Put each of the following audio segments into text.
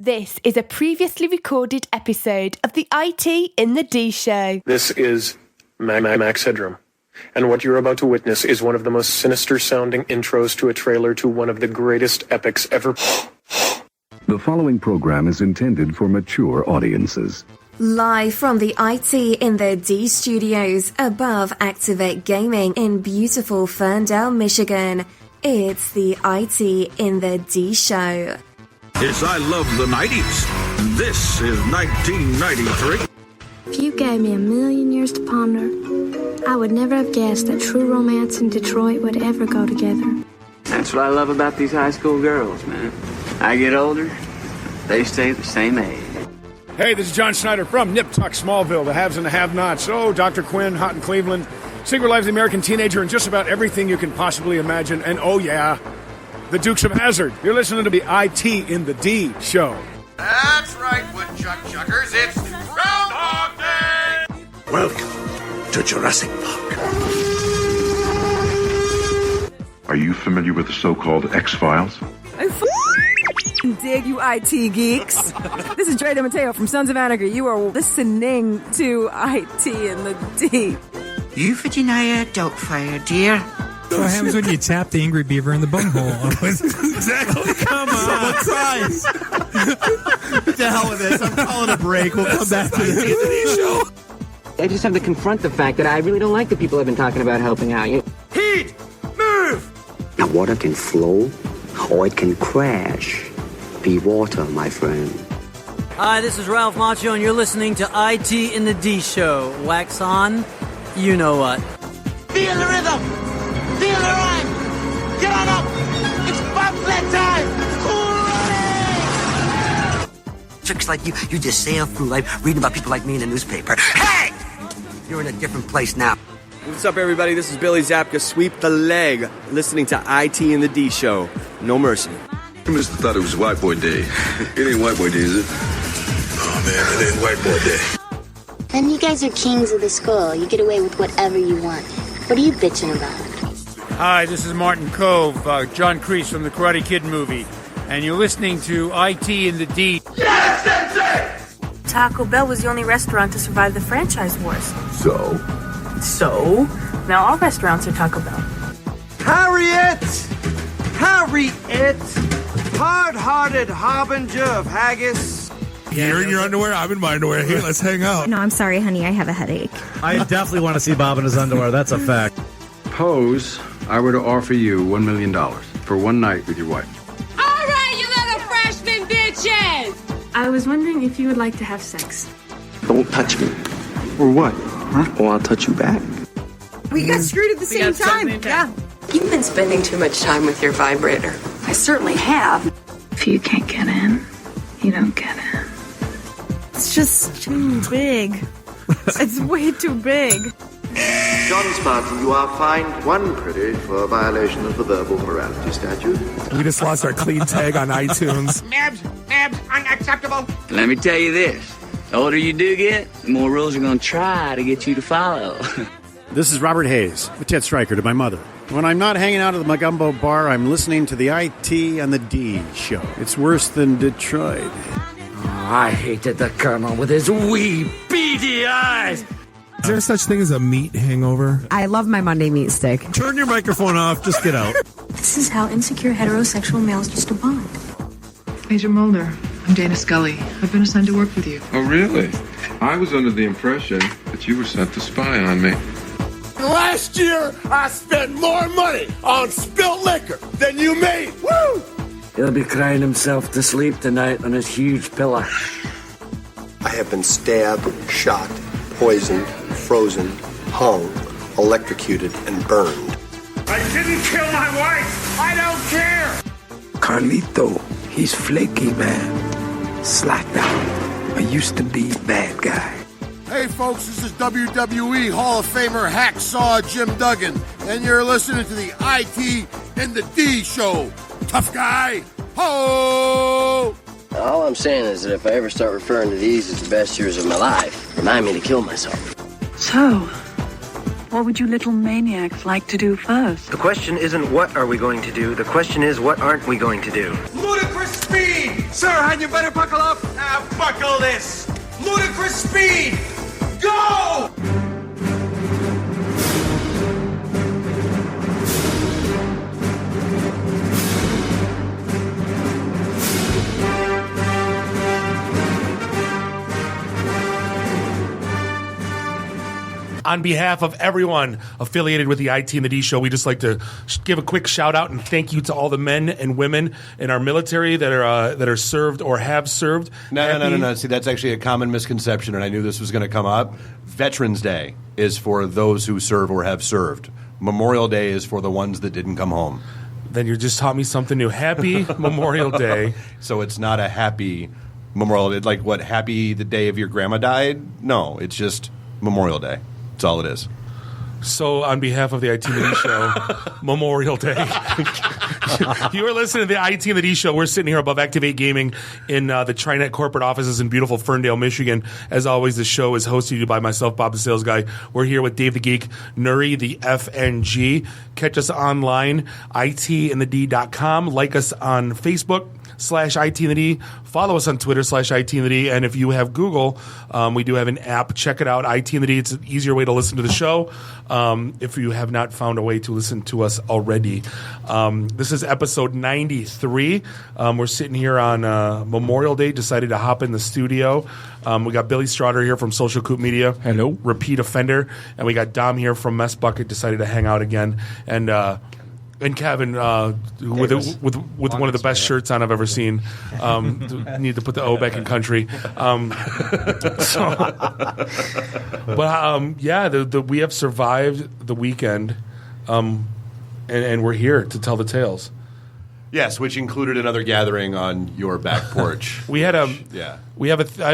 This is a previously recorded episode of the IT in the D Show. This is Max Headroom, and what you're about to witness is one of the most sinister-sounding intros to a trailer to one of the greatest epics ever. The following program is intended for mature audiences. Live from the IT in the D studios above Activate Gaming in beautiful Ferndale, Michigan, it's the IT in the D Show. Yes, I love the 90s. This is 1993. If you gave me 1,000,000 years to ponder, I would never have guessed that true romance and Detroit would ever go together. That's what I love about these high school girls, man. I get older, they stay the same age. Hey, this is John Schneider from Nip Tuck Smallville, the haves and the have-nots. Oh, Dr. Quinn, Hot in Cleveland, Secret Lives of the American Teenager, and just about everything you can possibly imagine. And oh yeah, the Dukes of Hazzard. You're listening to the IT in the D Show. That's right, woodchuck chuckers. It's Groundhog Day! Welcome to Jurassic Park. Are you familiar with the so-called X-Files? I dig you IT geeks. This is Dre DeMatteo from Sons of Anarchy. You are listening to IT in the D. You Virginia Doubtfire, dear. What happens when you tap the angry beaver in the bunghole? Exactly. Come on. Someone cries. What the hell with this? I'm calling a break. We'll come back to the show. I just have to confront the fact that I really don't like the people I've been talking about helping out. Heat! Move! Now, water can flow, or it can crash. Be water, my friend. Hi, this is Ralph Macchio, and you're listening to IT in the D Show. Wax on, you know what. Feel the rhythm! Feel the rhyme! Get on up! It's bobsled time! Hooray! Tricks like you just sail through life reading about people like me in the newspaper. Hey! You're in a different place now. What's up, everybody? This is Billy Zapka, Sweep the Leg, listening to IT in the D Show. No mercy. I must have thought it was White Boy Day. It ain't White Boy Day, is it? Oh, man, it ain't White Boy Day. And you guys are kings of the school. You get away with whatever you want. What are you bitching about? Hi, this is Martin Cove, John Kreese from the Karate Kid movie, and you're listening to IT in the D. Yes, Sensei! Taco Bell was the only restaurant to survive the franchise wars. So? Now all restaurants are Taco Bell. Harriet! Hard-hearted harbinger of haggis. You're in your underwear, I'm in my underwear. Here, let's hang out. No, I'm sorry, honey. I have a headache. I definitely want to see Bob in his underwear. That's a fact. Suppose I were to offer you $1 million for one night with your wife. All right, you little freshman bitches! I was wondering if you would like to have sex. Don't touch me. Or what? Huh? Or I'll touch you back. We got screwed at the same time. Yeah. You've been spending too much time with your vibrator. I certainly have. If you can't get in, you don't get in. It's just too big. It's way too big. John Spartan, you are fined 1 credit for a violation of the verbal morality statute. We just lost our clean tag on iTunes. Nabs, unacceptable. Let me tell you this. The older you do get, the more rules are going to try to get you to follow. This is Robert Hayes, the Ted Stryker to my mother. When I'm not hanging out at the Magumbo bar, I'm listening to the IT and the D Show. It's worse than Detroit. Oh, I hated the Colonel with his wee beady eyes. Is there such thing as a meat hangover? I love my Monday meat steak. Turn your microphone off. Just get out. This is how insecure heterosexual males used to bond. Major Mulder, I'm Dana Scully. I've been assigned to work with you. Oh, really? I was under the impression that you were sent to spy on me. Last year, I spent more money on spilt liquor than you made. Woo! He'll be crying himself to sleep tonight on his huge pillow. I have been stabbed, shot, poisoned, frozen, hung, electrocuted, and burned. I didn't kill my wife. I don't care. Carlito, he's flaky, man. Slacked out. I used to be bad guy. Hey, folks, this is WWE Hall of Famer Hacksaw Jim Duggan, and you're listening to the IT and the D Show. Tough guy. Ho! All I'm saying is that if I ever start referring to these as the best years of my life, remind me to kill myself. So, what would you little maniacs like to do first? The question isn't what are we going to do, the question is what aren't we going to do. Ludicrous speed, Sir, and you better buckle up. Buckle this. Ludicrous speed. Go! On behalf of everyone affiliated with the IT and the D show, we just like to give a quick shout out and thank you to all the men and women in our military that are served or have served. No. See, that's actually a common misconception, and I knew this was going to come up. Veterans Day is for those who serve or have served. Memorial Day is for the ones that didn't come home. Then you just taught me something new. Happy Memorial Day. So it's not a happy Memorial Day. Like what, happy the day of your grandma died? No, it's just Memorial Day. That's all it is. So, on behalf of the IT and the D show, Memorial Day. You are listening to the IT and the D show. We're sitting here above Activate Gaming in the TriNet corporate offices in beautiful Ferndale, Michigan. As always, the show is hosted by myself, Bob the Sales Guy. We're here with Dave the Geek, Nuri the FNG. Catch us online, itandthed.com. Like us on Facebook /IT and the D. Follow us on Twitter /IT and the D. And if you have Google, we do have an app. Check it out, IT and the D. It's an easier way to listen to the show if you have not found a way to listen to us already. This is episode 93. We're sitting here on Memorial Day, decided to hop in the studio. We got Billy Straughter here from Social Coop Media. Hello. Repeat offender. And we got Dom here from Mess Bucket, decided to hang out again. And Kevin, with one of the best shirts on I've ever seen. Need to put the O back in country. We have survived the weekend, and we're here to tell the tales. Yes, which included another gathering on your back porch. I have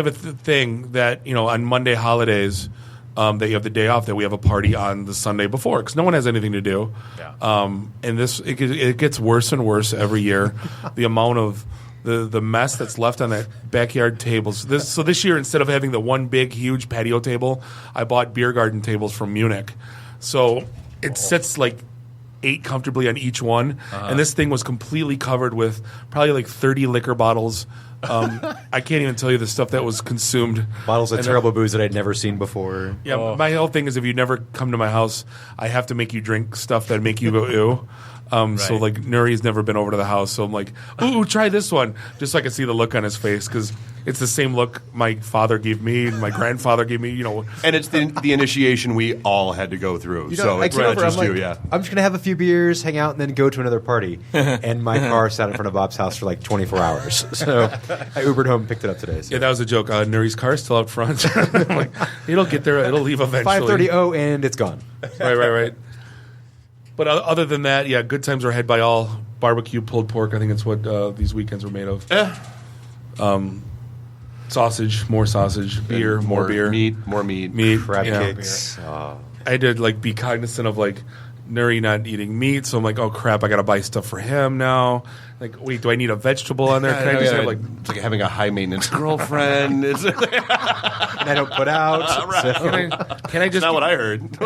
a thing that on Monday holidays. That you have the day off, that we have a party on the Sunday before because no one has anything to do. Yeah. And it gets worse and worse every year. The amount of the mess that's left on that backyard tables. This year, instead of having the one big huge patio table, I bought beer garden tables from Munich. So it sits like 8 comfortably on each one, and this thing was completely covered with probably like 30 liquor bottles. I can't even tell you the stuff that was consumed. Bottles of terrible booze that I'd never seen before. Yeah, my whole thing is if you never come to my house, I have to make you drink stuff that make you go ew. Right. So like Nuri's never been over to the house, so I'm like, ooh, try this one, just so I can see the look on his face because it's the same look my father gave me, and my grandfather gave me, And it's the initiation we all had to go through. So it's not just you, yeah. I'm just going to have a few beers, hang out, and then go to another party. And my car sat in front of Bob's house for like 24 hours. So I Ubered home and picked it up today. So. Yeah, that was a joke. Nuri's car's still out front. Like, it'll get there. It'll leave eventually. 5:30 and it's gone. Right. But other than that, yeah, good times are had by all. Barbecue, pulled pork, I think it's what these weekends were made of. Sausage, more sausage. Beer, more beer. Meat, more meat. Crab cakes. I had to be cognizant of Nuri not eating meat, so I'm like, oh crap, I got to buy stuff for him now. Like, wait, do I need a vegetable on there? Can I just have it's like having a high maintenance girlfriend. And I don't put out. Right. So. Can I just? That's not what I heard.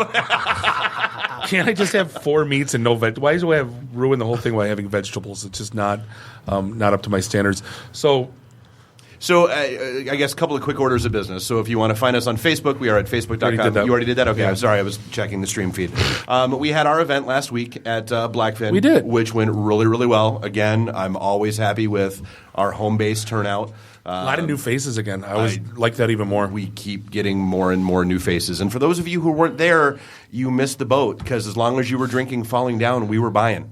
Can't I just have 4 meats and no veg? Why do I have ruined the whole thing by having vegetables? It's just not up to my standards. So I guess a couple of quick orders of business. So if you want to find us on Facebook, we are at facebook.com. You already did that? Okay, yeah. I'm sorry. I was checking the stream feed. We had our event last week at Blackfin. We did. Which went really, really well. Again, I'm always happy with our home base turnout. A lot of new faces again. I always like that even more. We keep getting more and more new faces. And for those of you who weren't there, you missed the boat because as long as you were drinking Falling Down, we were buying.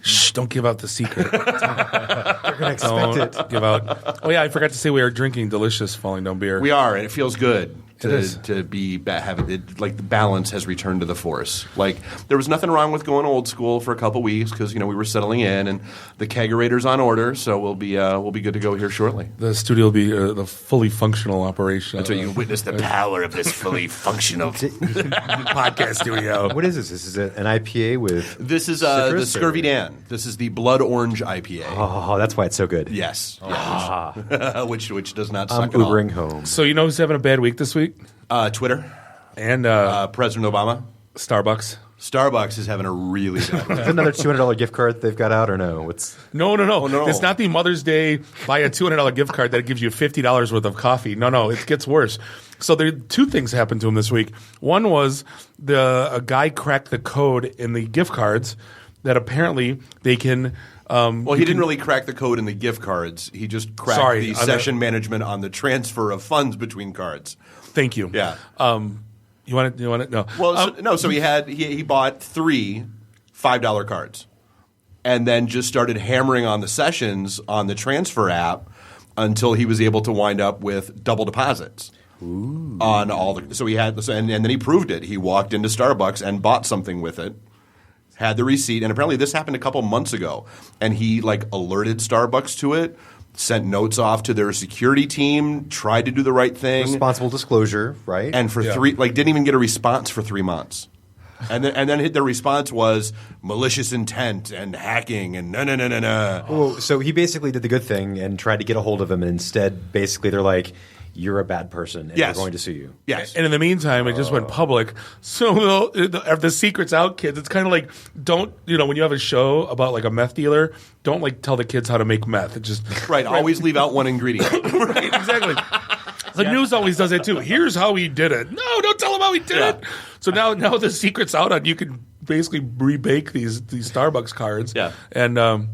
Shh, don't give out the secret. They're going to expect it. Give out. Oh, yeah, I forgot to say we are drinking delicious Falling Down beer. We are, and it feels good. To be having it, like the balance has returned to the force. Like there was nothing wrong with going old school for a couple weeks because we were settling in and the kegerator's on order, so we'll be good to go here shortly. The studio will be the fully functional operation. That's why you can witness the power of this fully functional podcast studio. What is this? This is an IPA with. This is the Scurvy Dan. This is the Blood Orange IPA. Oh, that's why it's so good. Yes, which does not suck at all. I'm Ubering home. So who's having a bad week this week? Twitter and President Obama, Starbucks. Starbucks is having a really bad Is it another $200 gift card they've got out or no? No. no. It's not the Mother's Day buy a $200 gift card that gives you $50 worth of coffee. No, it gets worse. So there two things happened to him this week. One was a guy cracked the code in the gift cards that apparently they can. Well, he didn't really crack the code in the gift cards. He just cracked the session management on the transfer of funds between cards. Thank you. Yeah. You want it? No. Well, so he bought 3 $5 cards, and then just started hammering on the sessions on the transfer app until he was able to wind up with double deposits. Ooh. On all the. So he had, and then he proved it. He walked into Starbucks and bought something with it. Had the receipt, and apparently this happened a couple months ago, and he alerted Starbucks to it, sent notes off to their security team, tried to do the right thing, responsible disclosure, right? And for didn't even get a response for 3 months, and then the response was malicious intent and hacking and no. Well, so he basically did the good thing and tried to get a hold of him, and instead, basically, they're like, you're a bad person, and we're going to sue you. Yes. And in the meantime, it just went public. So the secret's out, kids. It's kind of like, when you have a show about a meth dealer, don't tell the kids how to make meth. It just right. Always leave out one ingredient. Right, exactly. The news always does it too. Here's how he did it. No, don't tell him how he did it. So now the secret's out, and you can basically rebake these Starbucks cards. Yeah. And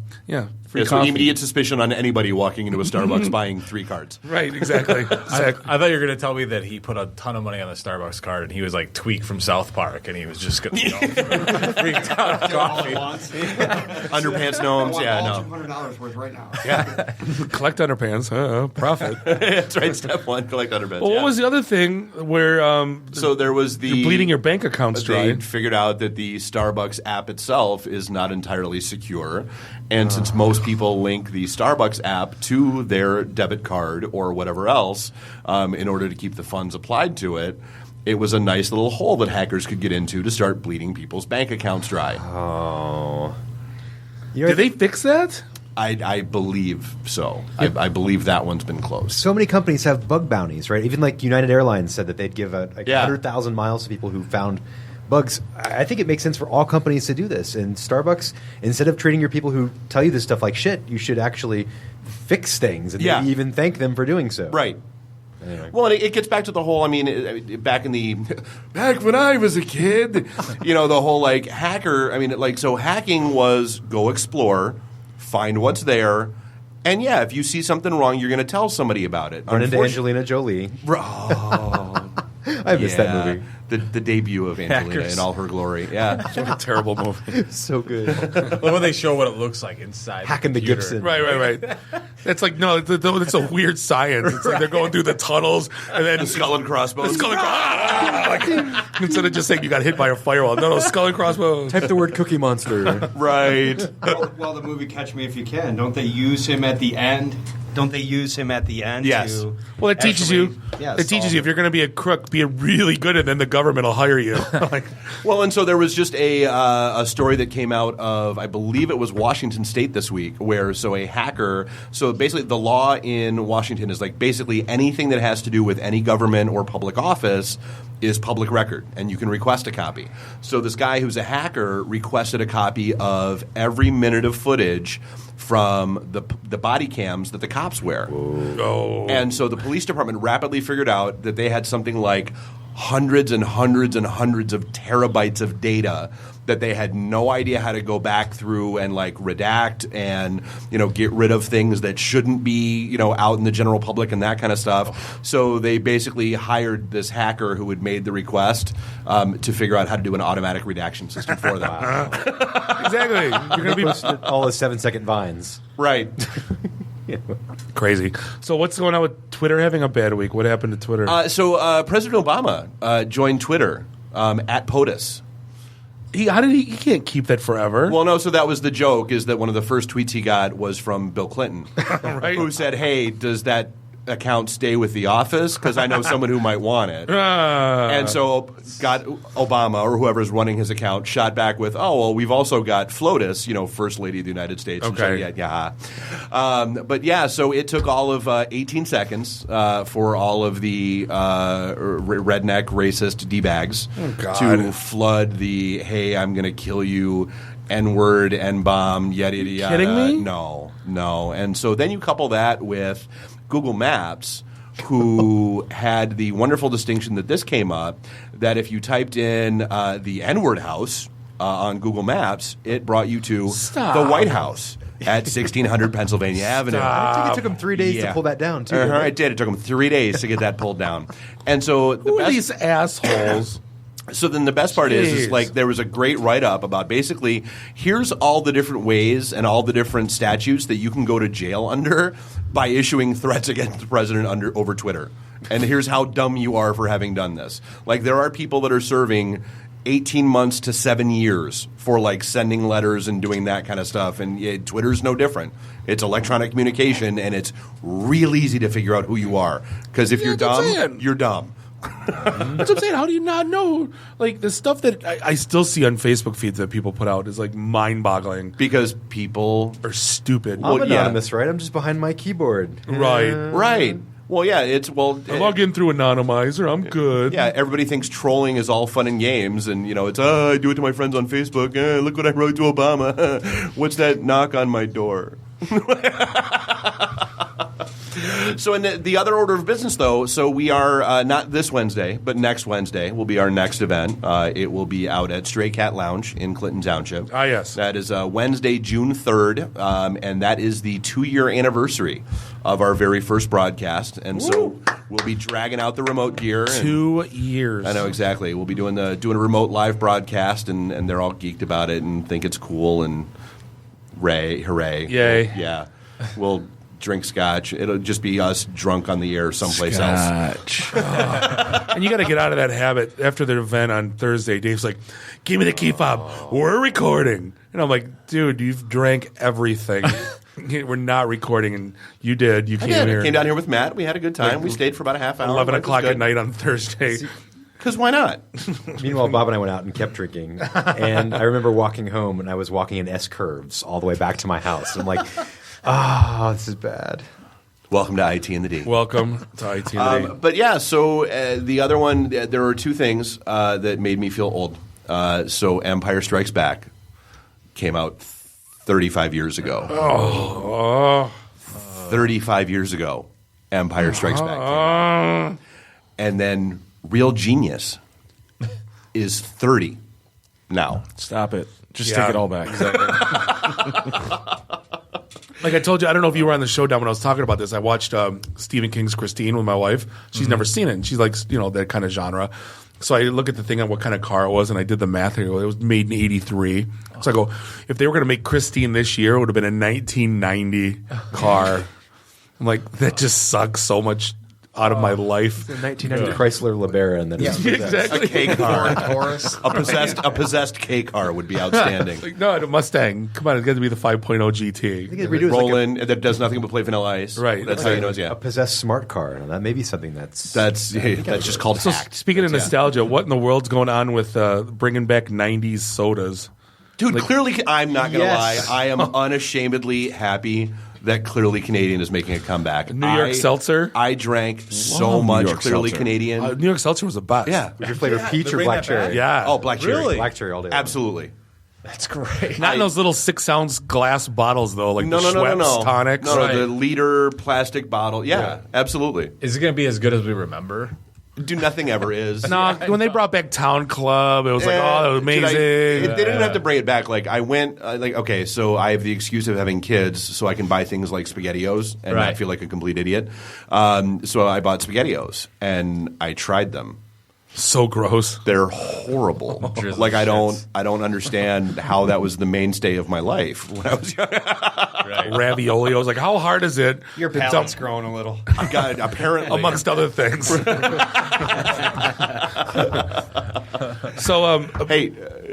free so coffee. immediate suspicion on anybody walking into a Starbucks buying 3 cards. Right, exactly. I thought you were going to tell me that he put a ton of money on a Starbucks card and he was like Tweak from South Park and he was just freaked out of coffee. Underpants gnomes, yeah, no. $200 worth right now. Yeah. Collect underpants, profit. That's right, step 1, collect underpants. Well, what was the other thing where so there was you're bleeding your bank accounts dry? They figured out that the Starbucks app itself is not entirely secure. And since most people link the Starbucks app to their debit card or whatever else in order to keep the funds applied to it, it was a nice little hole that hackers could get into to start bleeding people's bank accounts dry. Oh. Did they fix that? I believe so. I believe that one's been closed. So many companies have bug bounties, right? Even United Airlines said that they'd give 100,000 miles to people who found bugs. I think it makes sense for all companies to do this. And Starbucks, instead of treating your people who tell you this stuff like shit, you should actually fix things and maybe even thank them for doing so. Right. Anyway. Well, it gets back to the whole, back when I was a kid, the whole hacker, so hacking was go explore, find what's there, and if you see something wrong, you're going to tell somebody about it. Run into Angelina Jolie. Oh. I missed that movie. The debut of Angelina in all her glory. Yeah. What a terrible movie. So good. When they show what it looks like inside hacking the Gibson. Right. It's it's a weird science. It's like they're going through the tunnels and then the skull and crossbones. Instead of just saying you got hit by a firewall. No, skull and crossbones. Type the word Cookie Monster. Right. Well, the movie Catch Me If You Can, don't they use him at the end? Yes. Well, it teaches you. It teaches you if you're going to be a crook, be really good, and then the government will hire you. Well, and so there was just a story that came out of, I believe it was Washington State this week, where a hacker. So basically, the law in Washington is basically anything that has to do with any government or public office is public record, and you can request a copy. So this guy who's a hacker requested a copy of every minute of footage from the body cams that the cops wear. Oh. And so the police department rapidly figured out that they had something like hundreds and hundreds and hundreds of terabytes of data that they had no idea how to go back through and redact and get rid of things that shouldn't be out in the general public and that kind of stuff. So they basically hired this hacker who had made the request to figure out how to do an automatic redaction system for them. Exactly. You're going to be all the 7-second vines. Right. Crazy. So what's going on with Twitter having a bad week? What happened to Twitter? So President Obama joined Twitter at POTUS. He can't keep that forever. Well, no, so that was the joke, is that one of the first tweets he got was from Bill Clinton, right. who said, hey, does that account stay with the office because I know someone who might want it. And so got Obama or whoever's running his account shot back with, oh, well, we've also got FLOTUS, First Lady of the United States. Okay. And so, but yeah, so it took all of 18 seconds for all of the redneck racist D-bags to flood the, hey, I'm going to kill you, N-word, N-bomb, yada, yada, yada. Kidding me? No. And so then you couple that with Google Maps, who had the wonderful distinction that this came up, that if you typed in the N-word house on Google Maps, it brought you to the White House at 1600 Pennsylvania Avenue. I think it took them 3 days to pull that down, too. It did. It took them 3 days to get that pulled down. And so Who are these assholes? So then the best part is like there was a great write-up about basically here's all the different ways and all the different statutes that you can go to jail under by issuing threats against the president over Twitter. And here's how dumb you are for having done this. Like there are people that are serving 18 months to 7 years for like sending letters and doing that kind of stuff. And Twitter's no different. It's electronic communication and it's real easy to figure out who you are. Because if you're dumb, you're dumb. That's what I'm saying. How do you not know? Like the stuff that I still see on Facebook feeds that people put out is like mind-boggling. Because people are stupid. I'm anonymous, right? I'm just behind my keyboard. Right. Well, yeah, I log in through Anonymizer. I'm good. Yeah, everybody thinks trolling is all fun and games, and it's I do it to my friends on Facebook. Look what I wrote to Obama. What's that knock on my door? So in the other order of business, though, so we are not this Wednesday, but next Wednesday will be our next event. It will be out at Stray Cat Lounge in Clinton Township. Ah, yes. That is Wednesday, June 3rd, and that is the 2-year anniversary of our very first broadcast. And so we'll be dragging out the remote gear. 2 years. I know, exactly. We'll be doing a remote live broadcast, and they're all geeked about it and think it's cool and hooray. Yay. Yeah. We'll drink scotch. It'll just be us drunk on the air someplace else. And you got to get out of that habit. After the event on Thursday, Dave's like, give me the key fob. We're recording. And I'm like, dude, you've drank everything. We're not recording. And you did. You came here. I came down here with Matt. We had a good time. We stayed for about a half hour. 11 o'clock at night on Thursday. Because why not? Meanwhile, Bob and I went out and kept drinking. And I remember walking home, and I was walking in S-curves all the way back to my house. And I'm like, this is bad. Welcome to IT and the D. Welcome to IT and the D. But yeah, so the other one, there were two things that made me feel old. So Empire Strikes Back came out 35 years ago. 35 years ago, Empire Strikes Back came out. And then Real Genius is 30 now. Stop it. Just take it all back. Like I told you, I don't know if you were on the show down when I was talking about this. I watched Stephen King's Christine with my wife. She's never seen it. And she likes, that kind of genre. So I look at the thing on what kind of car it was, and I did the math. And it was made in 83. So I go, if they were going to make Christine this year, it would have been a 1990 car. I'm like, that just sucks so much out of my life. It's a 1990 Chrysler LeBaron. That is exactly. A K car. a possessed K car would be outstanding. No, a Mustang. Come on, it's got to be the 5.0 GT. Rolling, that does nothing but play Vanilla Ice. Right. That's how you know it's, a possessed smart car. Now, that may be something that's just called hacked. Speaking of nostalgia, what in the world's going on with bringing back 90s sodas? Dude, clearly, I'm not going to lie. I am unashamedly happy that Clearly Canadian is making a comeback. New York Seltzer? I drank so much Clearly Canadian. New York Seltzer was the best. Yeah. Was your flavor peach or black cherry? Yeah. Oh, black cherry. Really? Black cherry all day. Absolutely. That's great. Not in those little 6-ounce glass bottles, though, like the Schweppes tonics. No, the liter plastic bottle. Yeah, absolutely. Is it going to be as good as we remember? Dude, nothing ever is. No, when they brought back Town Club, it was like, that was amazing. They didn't have to bring it back. Like, I went, okay, so I have the excuse of having kids, so I can buy things like SpaghettiOs and not feel like a complete idiot. So I bought SpaghettiOs, and I tried them. So gross. They're horrible. Like, I don't understand how that was the mainstay of my life when I was young. Ravioli. I was like, how hard is it? Your palate's growing a little. I got it, apparently. Amongst other things. So, hey,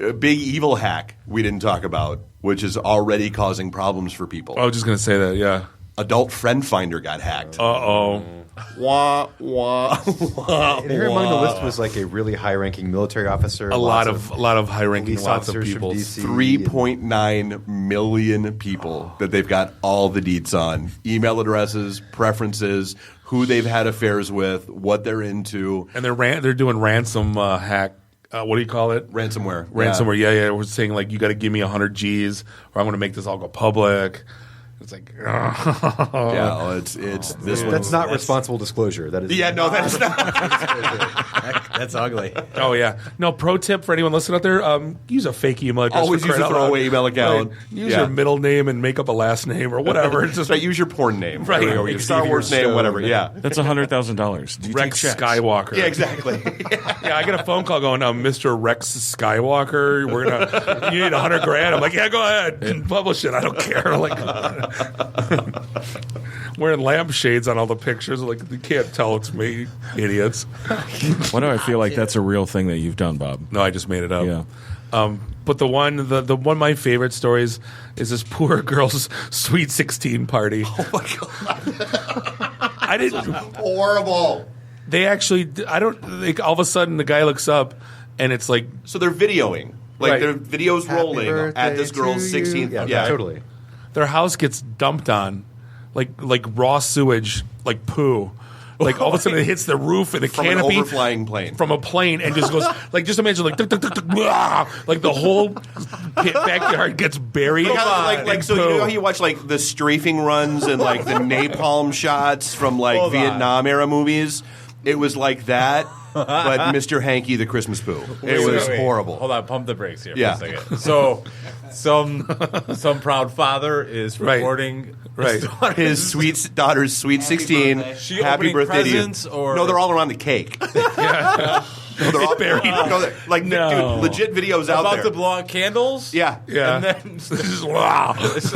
a big evil hack we didn't talk about, which is already causing problems for people. I was just going to say that, yeah. Adult Friend Finder got hacked. Uh-oh. Wah, wah, wah, And here among the list was like a really high-ranking military officer. A lot of high-ranking, police lots of officers people. from DC. 3.9 million people that they've got all the deets on. Email addresses, preferences, who they've had affairs with, what they're into. And they're doing ransom hack. What do you call it? Ransomware. Ransomware, yeah. We're saying, like, you got to give me 100 G's or I'm going to make this all go public. It's like, yeah, it's this one. That's not responsible disclosure. That is that is not. That's ugly. Oh yeah. No, pro tip for anyone listening out there: use a fake email address. Always use a throwaway email account. Right. Use your middle name and make up a last name or whatever. Just use your porn name, right? Or your Star Wars name, whatever. Yeah, that's $100,000. Rex Skywalker. Yeah, exactly. Yeah, I get a phone call going, Mr. Rex Skywalker. You need $100,000. I'm like, yeah, go ahead and publish it. I don't care. Like. Wearing lampshades on all the pictures, like you can't tell it's me, idiots. Why do I feel like that's a real thing that you've done, Bob? No, I just made it up. Yeah. But the one of my favorite stories is this poor girl's Sweet 16 party. Oh my god! I didn't. Horrible. They actually, all of a sudden the guy looks up and it's like, so they're videoing, like right. their videos rolling at this girl's 16th. Yeah, totally. Their house gets dumped on, like raw sewage, like poo. Like all of a sudden it hits the roof and the from canopy an overflying plane from a plane and just goes like just imagine like like the whole backyard gets buried. Like so you know how you watch like the strafing runs and like the napalm shots from like Vietnam era movies? It was like that. But Mr. Hanky the Christmas Poo. It was horrible. Hold on, pump the brakes here Yeah. for a second. So, some proud father is recording his sweet daughter's sweet 16 happy birthday to you. No, they're all around the cake. No, they're all buried. Dude, legit videos out there. About to blow out candles? Yeah. And then wow. Just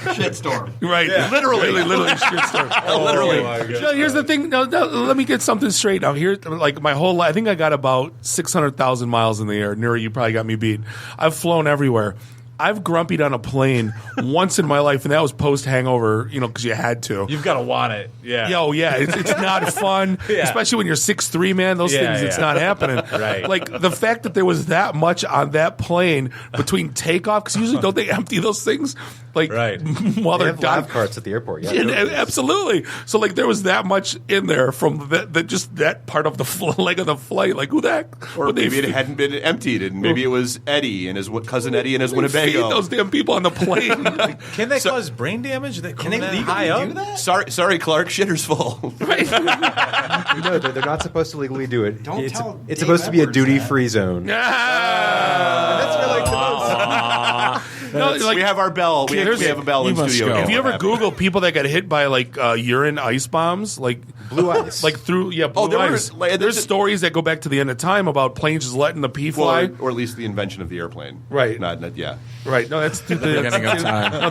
shitstorm. Right. Yeah. Literally shitstorm. Literally. My God. No, here's the thing. No, let me get something straight. Now, here, like my whole life, I think I got about 600,000 miles in the air. Nuri, you probably got me beat. I've flown everywhere. I've grumpied on a plane once in my life, and that was post-hangover, because you had to. You've got to want it. Yeah. Yo, yeah. It's not fun, especially when you're 6'3", man. Those things, it's not happening. Right. Like, the fact that there was that much on that plane between takeoff, because usually don't they empty those things? Like, while they're have live carts at the airport. Yeah, absolutely. So, like, there was that much in there from just that part of the leg of the flight. Like, who the heck? Or maybe it hadn't been emptied, and maybe it was Eddie and his cousin Eddie and his Winnebago. Feed those damn people on the plane. Can that cause brain damage? Can they legally do that? Sorry, Clark. Shitter's full. No, they're not supposed to legally do it. Don't tell It's Dave supposed to be a Edwards duty-free zone. That's really we have our bell. We have a bell in studio. If you ever Google people that got hit by like urine ice bombs, like blue ice, like through blue ice. There's stories that go back to the end of time about planes just letting the pee fly, or at least the invention of the airplane. Right. Not Right. No, that's the beginning of time. No,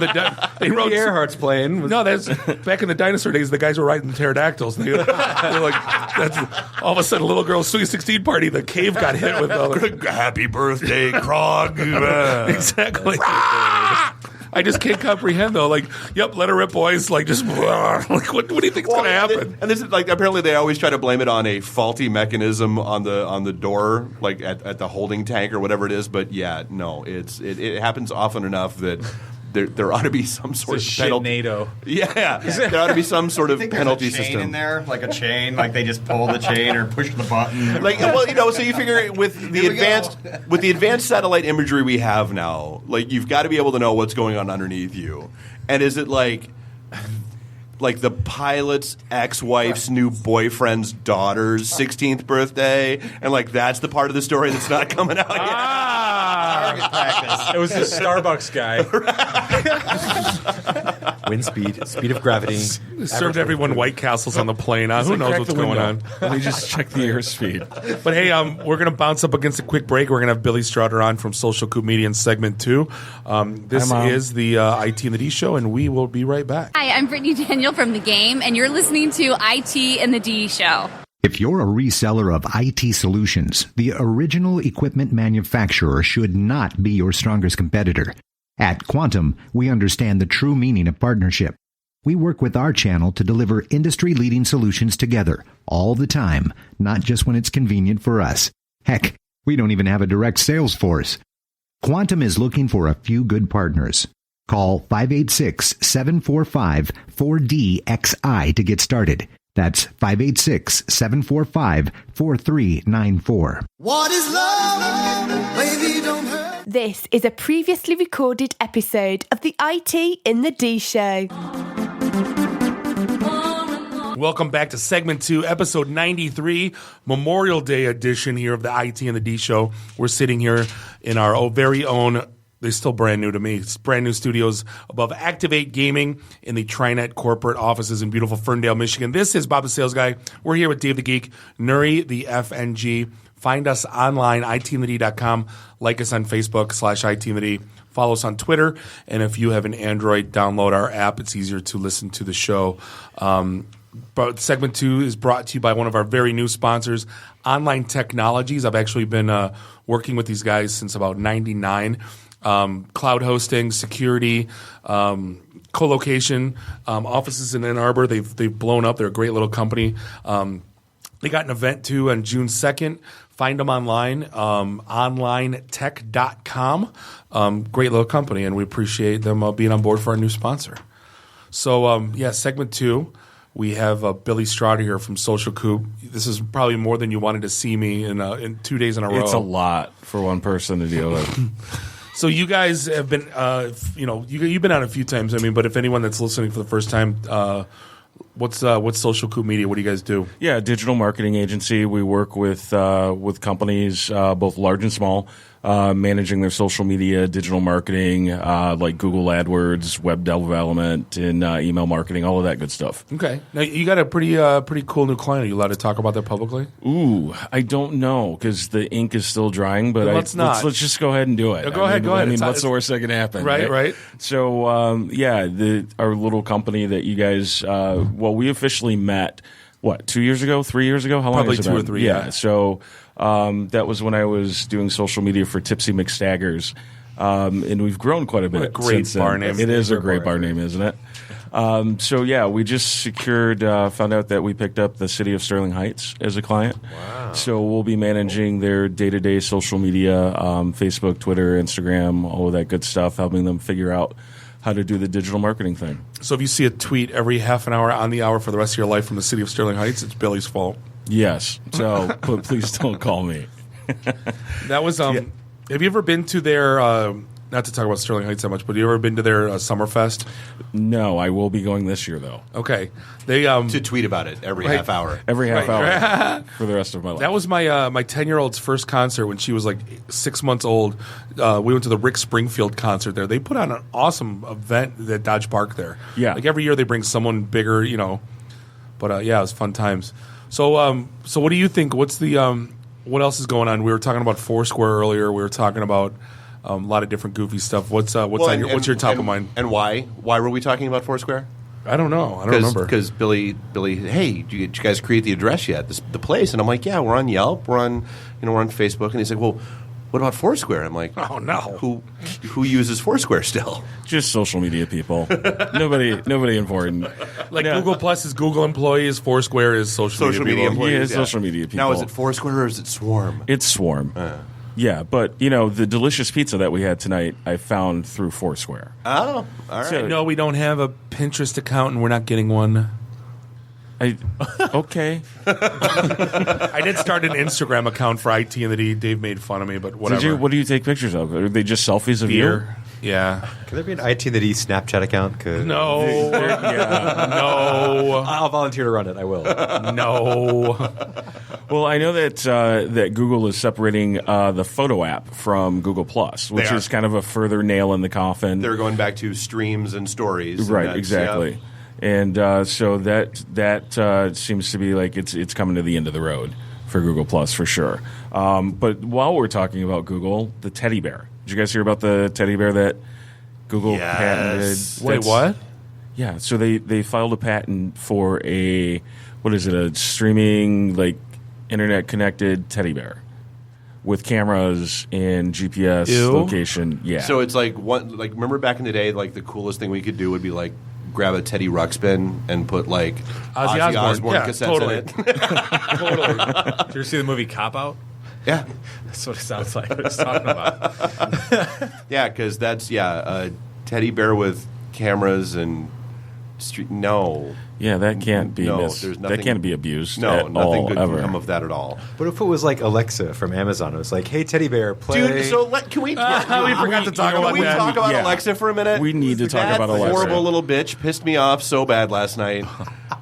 they wrote Earhart's plane. No, that's back in the dinosaur days. The guys were riding pterodactyls. They're like, that's all of a sudden, a little girl's Sweet 16 party. The cave got hit with happy birthday, Krog. Exactly. I just can't comprehend though. Like, yep, let her rip, boys. Like, just like, what do you think is going to happen? And this is like apparently they always try to blame it on a faulty mechanism on the door, like at the holding tank or whatever it is. But yeah, no, it happens often enough that. There ought to be some sort of penalty. NATO. Yeah, there ought to be some sort of penalty chain system in there, like a chain, like they just pull the chain or push the button. Like, well, so you figure with the advanced satellite imagery we have now, like you've got to be able to know what's going on underneath you. And is it like the pilot's ex-wife's new boyfriend's daughter's 16th birthday, and like that's the part of the story that's not coming out yet? It was the Starbucks guy. Wind speed of gravity. Served everyone White Castles on the plane. Who knows what's going on? Let me just check the airspeed. But hey, we're going to bounce up against a quick break. We're going to have Billy Strouder on from Social Coop Media in segment 2. This is the IT and the D Show, and we will be right back. Hi, I'm Brittany Daniel from The Game, and you're listening to IT and the D Show. If you're a reseller of IT solutions, the original equipment manufacturer should not be your strongest competitor. At Quantum, we understand the true meaning of partnership. We work with our channel to deliver industry-leading solutions together, all the time, not just when it's convenient for us. Heck, we don't even have a direct sales force. Quantum is looking for a few good partners. Call 586-745-4DXI to get started. That's 586-745-4394. What is love? Baby, don't hurt. This is a previously recorded episode of the IT in the D Show. Welcome back to segment 2, episode 93, Memorial Day edition here of the IT and the D Show. We're sitting here in our very own, they're still brand new to me, it's brand new studios above Activate Gaming in the TriNet corporate offices in beautiful Ferndale, Michigan. This is Bob the Sales Guy. We're here with Dave the Geek, Nuri the FNG. Find us online, itinthed.com. Like us on Facebook /itinthed. Follow us on Twitter. And if you have an Android, download our app. It's easier to listen to the show. But segment 2 is brought to you by one of our very new sponsors, Online Technologies. I've actually been working with these guys since about 99. Cloud hosting, security, co-location, offices in Ann Arbor. They've blown up. They're a great little company. They got an event too on June 2nd. Find them online, onlinetech.com. Great little company, and we appreciate them being on board for our new sponsor. So, segment 2. We have Billy Strada here from Social Coop. This is probably more than you wanted to see me in 2 days in a row. It's a lot for one person to deal with. So you guys have been, you've been on a few times. I mean, but if anyone that's listening for the first time, what's Social Coop Media? What do you guys do? Yeah, digital marketing agency. We work with companies both large and small, managing their social media, digital marketing, like Google AdWords, web development, and email marketing, all of that good stuff. Okay. Now, you got a pretty cool new client. Are you allowed to talk about that publicly? Ooh, I don't know because the ink is still drying, but let's just go ahead and do it. Go ahead. I mean, what's the worst that can happen? Right. So, our little company that you guys, we officially met, 2 years ago, 3 years ago? How long Probably has it 2 been? or 3, yeah. So that was when I was doing social media for Tipsy McStaggers, and we've grown quite a bit. What a great bar name. It is a great bar name, isn't it? We just secured, found out that we picked up the city of Sterling Heights as a client. Wow. So we'll be managing their day-to-day social media, Facebook, Twitter, Instagram, all of that good stuff, helping them figure out how to do the digital marketing thing. So if you see a tweet every half an hour on the hour for the rest of your life from the city of Sterling Heights, it's Billy's fault. Yes. So but please don't call me. That was Have you ever been to their not to talk about Sterling Heights that much, but have you ever been to their Summerfest? No, I will be going this year though. Okay. They to tweet about it every half hour. Every half hour for the rest of my life. That was my my 10-year-old's first concert when she was like 6 months old. We went to the Rick Springfield concert there. They put on an awesome event at Dodge Park there. Yeah. Like every year they bring someone bigger, But it was fun times. So what do you think? What's the what else is going on? We were talking about Foursquare earlier. We were talking about a lot of different goofy stuff. What's your top of mind? And why? Why were we talking about Foursquare? I don't know. I don't remember. Because Billy, hey, did you guys create the address yet? The place? And I'm like, yeah, we're on Yelp. We're on Facebook. And he's like, well, what about Foursquare? I'm like, oh no, who uses Foursquare still? Just social media people. nobody important. Google Plus is Google employees. Foursquare is social media employees. Yeah, social media people. Now is it Foursquare or is it Swarm? It's Swarm. Yeah, but the delicious pizza that we had tonight, I found through Foursquare. Oh, all right. So, no, we don't have a Pinterest account, and we're not getting one. Okay. I did start an Instagram account for IT and the D. Dave made fun of me, but whatever. What do you take pictures of? Are they just selfies of you? Yeah. Can there be an IT and the D Snapchat account? No. No. I'll volunteer to run it. I will. No. Well, I know that Google is separating the photo app from Google Plus, which is kind of a further nail in the coffin. They're going back to streams and stories. Right, and exactly. Yeah. And so that seems to be like it's coming to the end of the road for Google Plus for sure. But while we're talking about Google, the teddy bear. Did you guys hear about the teddy bear that Google patented? Wait, what? Yeah, so they filed a patent for a streaming internet connected teddy bear with cameras and GPS location. Yeah. So it's remember back in the day, the coolest thing we could do would be grab a Teddy Ruxpin and put like Ozzy Osbourne cassettes totally. in it. Totally. Did you ever see the movie Cop Out? Yeah. That's what it sounds like. What he's talking about. Yeah, because that's a teddy bear with cameras and no. Yeah, that can't be there's that nothing, can't be abused. No, at nothing all, good ever. can come of that at all. But if it was like Alexa from Amazon, it was like, "Hey, teddy bear, play." Dude, so can we? we forgot to talk about Can we that. talk about Yeah. Alexa for a minute? We need to talk about Alexa. Horrible little bitch pissed me off so bad last night.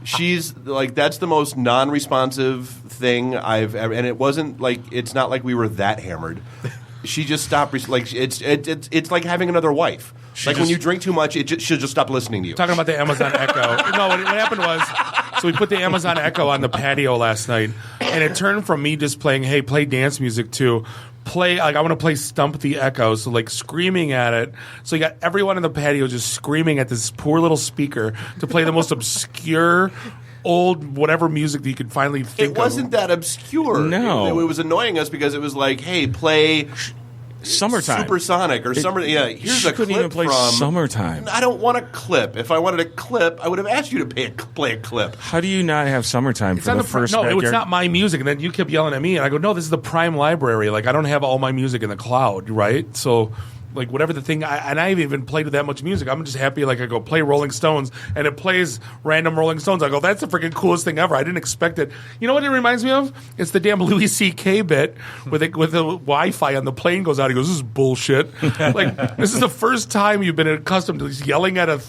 She's like, that's the most non-responsive thing I've ever. And it wasn't like it's not like we were that hammered. She just stopped. Like it's like having another wife. When you drink too much, she'll just stop listening to you. Talking about the Amazon Echo. No, what happened was, so we put the Amazon Echo on the patio last night, and it turned from me just playing, hey, play dance music to play, like I want to play Stump the Echo, so like screaming at it. So you got everyone in the patio just screaming at this poor little speaker to play the most obscure old whatever music that you could finally think of. It wasn't that obscure. No. It was annoying us because it was like, hey, play Summertime. Supersonic or Summer. Yeah, here's she a couldn't clip even play from Summertime. I don't want a clip. If I wanted a clip, I would have asked you to play a clip. How do you not have Summertime It's for on the the first no, backyard? it's not my music. And then you kept yelling at me, and I go, no, this is the Prime library. Like, I don't have all my music in the cloud, right? So, like, whatever the thing, I haven't even played with that much music. I'm just happy, like, I go play Rolling Stones, and it plays random Rolling Stones. I go, that's the freaking coolest thing ever. I didn't expect it. You know what it reminds me of? It's the damn Louis C.K. bit with the Wi-Fi on the plane goes out. He goes, this is bullshit. Like, this is the first time you've been accustomed to yelling at an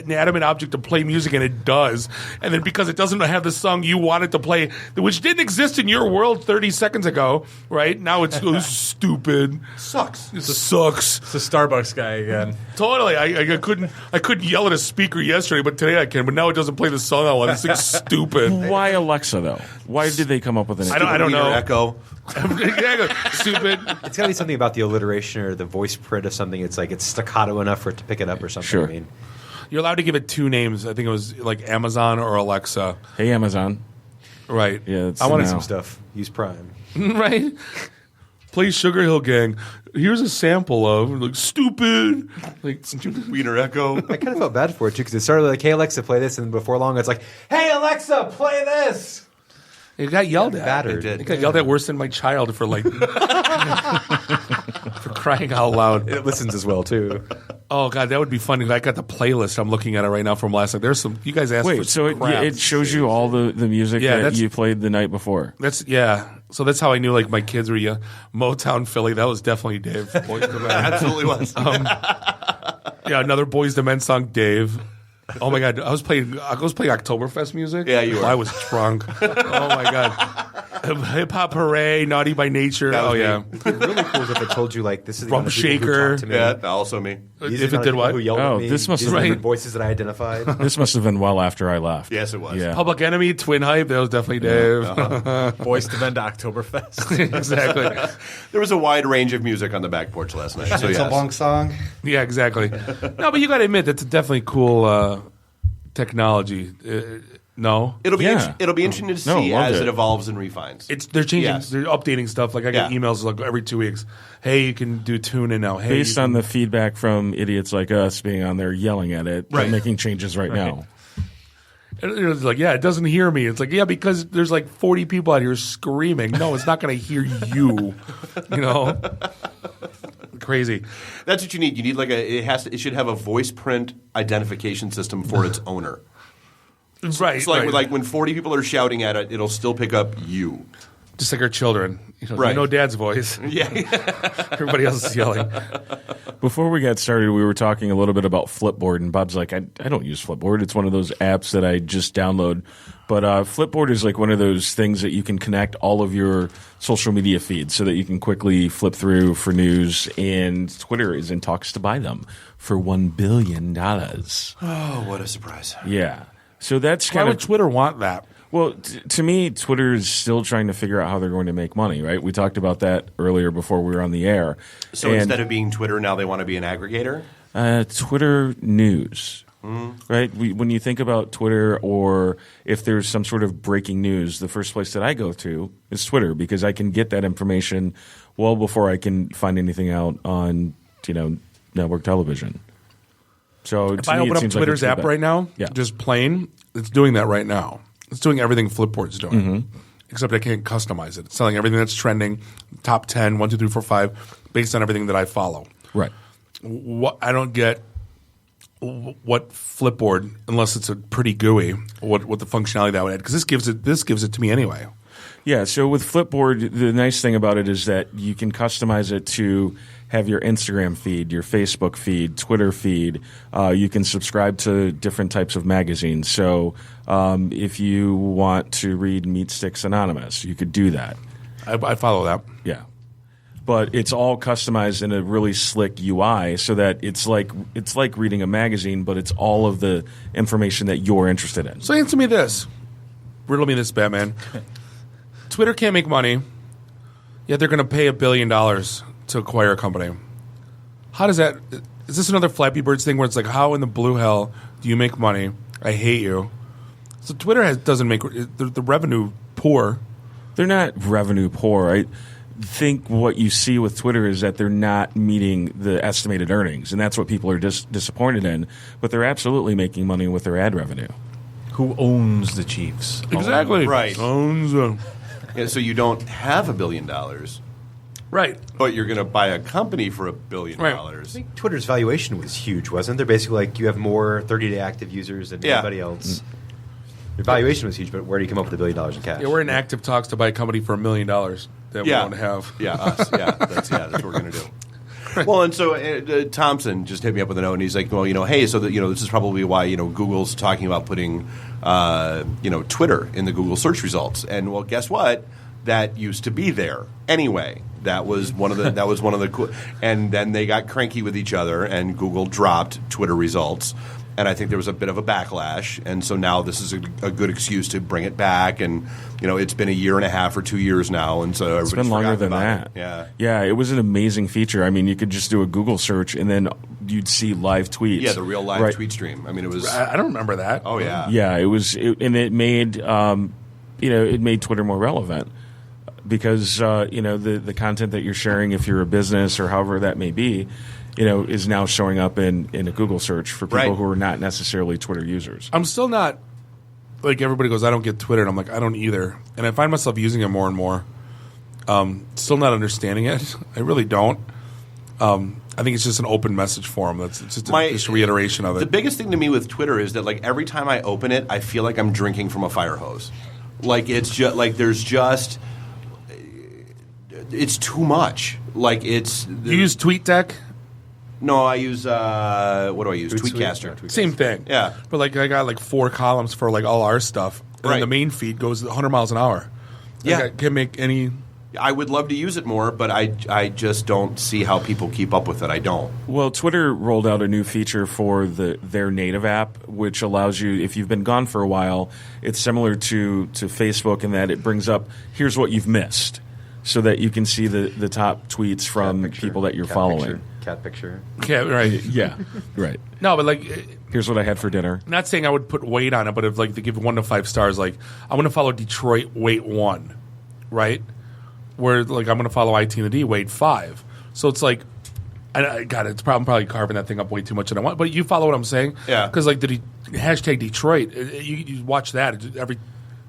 inanimate object to play music, and it does. And then because it doesn't have the song you wanted to play, which didn't exist in your world 30 seconds ago, right? Now it's stupid. Sucks. It sucks. It's the Starbucks guy again. Totally. I couldn't yell at a speaker yesterday, but today I can. But now it doesn't play the song I want. This thing's stupid. Why Alexa though? Why did they come up with an? I don't know. Echo. Stupid. It's got to be something about the alliteration or the voice print of something. It's like it's staccato enough for it to pick it up or something. Sure. I mean, You're allowed to give it two names. I think it was like Amazon or Alexa. Hey, Amazon. Right. Yeah. I wanted some stuff. Use Prime. Right. Play Sugar Hill Gang. Here's a sample of like stupid, like Wiener Echo. I kind of felt bad for it too because it started like, "Hey Alexa, play this," and before long it's like, "Hey Alexa, play this." It got yelled at. Battered. It got yelled at worse than my child for like for crying out loud. It listens as well too. Oh god, that would be funny. I got the playlist. I'm looking at it right now from last night. There's some. You guys asked for Wait, so crap. it shows you all the music that that's- you played the night before. That's So that's how I knew like my kids were young. Motown Philly. That was definitely Dave. Boys to Men. Absolutely was. Yeah, another Boys to Men song, Dave. Oh my god, I was playing Oktoberfest music. Yeah, you were. I was drunk. Oh my god, Hip Hop Hooray, Naughty by Nature. That was Oh me. yeah, It'd be really cool if it told you like this is the Rump kind of people who Shaker. talk to me. Yeah, also me. These If are it the did people what? Who yelled Oh, at me. this must These have are the been- different voices that I identified. This must have been well after I left. Yes, it was. Yeah. Public Enemy, Twin Hype. That was definitely Dave. Boys to Men to Oktoberfest. Exactly. There was a wide range of music on the back porch last night. So It's a yes. long song. Yeah, exactly. No, but you got to admit that's a definitely cool technology. No, It'll be Yeah. it'll be interesting to No, see loved as it. it evolves and refines. they're changing. Yes. They're updating stuff. Like I get Yeah. emails like every 2 weeks. Hey, you can do TuneIn now. Hey, Based you on can- the feedback from idiots like us being on there yelling at it, they're Right. making changes right now. And it's like, yeah, it doesn't hear me. It's like, yeah, because there's like 40 people out here screaming. No, it's not going to hear you. You know, crazy. That's what you need. You need like it should have a voice print identification system for its owner. Right. It's like right. like when 40 people are shouting at it, it'll still pick up you. Just like our children. Right. You know Dad's voice. Yeah. Everybody else is yelling. Before we got started, we were talking a little bit about Flipboard, and Bob's like, I don't use Flipboard. It's one of those apps that I just download. But Flipboard is like one of those things that you can connect all of your social media feeds so that you can quickly flip through for news, and Twitter is in talks to buy them for $1 billion. Oh, what a surprise. Yeah. So that's Why kind would of Twitter want that? well, to me, Twitter is still trying to figure out how they're going to make money, right? We talked about that earlier before we were on the air. So And, instead of being Twitter, now they want to be an aggregator? Twitter news, right? When you think about Twitter, or if there's some sort of breaking news, the first place that I go to is Twitter because I can get that information well before I can find anything out on, network television. So if I open up Twitter's app right now, just plain, it's doing that right now. It's doing everything Flipboard's doing, except I can't customize it. It's telling everything that's trending, top 10, 1, 2, 3, 4, 5, based on everything that I follow. Right. What I don't get what Flipboard, unless it's a pretty GUI, what the functionality that would add, because this gives it to me anyway. Yeah, so with Flipboard, the nice thing about it is that you can customize it to have your Instagram feed, your Facebook feed, Twitter feed. You can subscribe to different types of magazines. So if you want to read Meat Sticks Anonymous, you could do that. I follow that. Yeah. But it's all customized in a really slick UI so that it's like reading a magazine, but it's all of the information that you're interested in. So answer me this. Riddle me this, Batman. Twitter can't make money, yet they're going to pay $1 billion to acquire a company. How does that – is this another Flappy Birds thing where it's like, how in the blue hell do you make money? I hate you. So Twitter doesn't make the revenue poor. They're not revenue poor. I think what you see with Twitter is that they're not meeting the estimated earnings, and that's what people are disappointed in. But they're absolutely making money with their ad revenue. Who owns the Chiefs? Exactly. Right. Owns them. Yeah, so you don't have $1 billion. Right. But you're going to buy a company for $1 billion. Right. I think Twitter's valuation was huge, wasn't there? Basically, like you have more 30-day active users than anybody else. Your valuation was huge, but where do you come up with $1 billion in cash? Yeah, we're in active talks to buy a company for $1 million that we don't have. Yeah, us. That's what we're going to do. Well, and so Thompson just hit me up with a note, and he's like, "Well, hey, so that this is probably why Google's talking about putting Twitter in the Google search results." And well, guess what? That used to be there anyway. That was one of the and then they got cranky with each other, and Google dropped Twitter results. And I think there was a bit of a backlash, and so now this is a good excuse to bring it back. And it's been 1.5 or 2 years now, and so it's been longer than that. Yeah, it was an amazing feature. I mean, you could just do a Google search, and then you'd see live tweets. Yeah, the real live tweet stream. I mean, it was. I don't remember that. Oh yeah, yeah. It was, and it made it made Twitter more relevant because the content that you're sharing, if you're a business or however that may be, is now showing up in a Google search for people who are not necessarily Twitter users. I'm still not, like everybody goes, I don't get Twitter, and I'm like, I don't either. And I find myself using it more and more. Still not understanding it. I really don't. I think it's just an open message forum. It's just a reiteration of it. The biggest thing to me with Twitter is that every time I open it, I feel like I'm drinking from a fire hose. It's just it's too much. You use TweetDeck? No, I use what do I use? Tweetcaster. Same thing. Yeah, but I got 4 columns for all our stuff, and then the main feed goes 100 miles an hour. I can't make any. I would love to use it more, but I just don't see how people keep up with it. I don't. Well, Twitter rolled out a new feature for their native app, which allows you, if you've been gone for a while, it's similar to Facebook in that it brings up, here's what you've missed, so that you can see the top tweets from people that you're following. Cat picture. Yeah, right. Yeah, right. No, but here's what I had for dinner. Not saying I would put weight on it, but if they give 1 to 5 stars, I want to follow Detroit weight 1, right? Where I'm going to follow IT and the D weight 5. So it's I got it. I'm probably carving that thing up way too much than I want. But you follow what I'm saying? Yeah. Because hashtag Detroit, you watch that every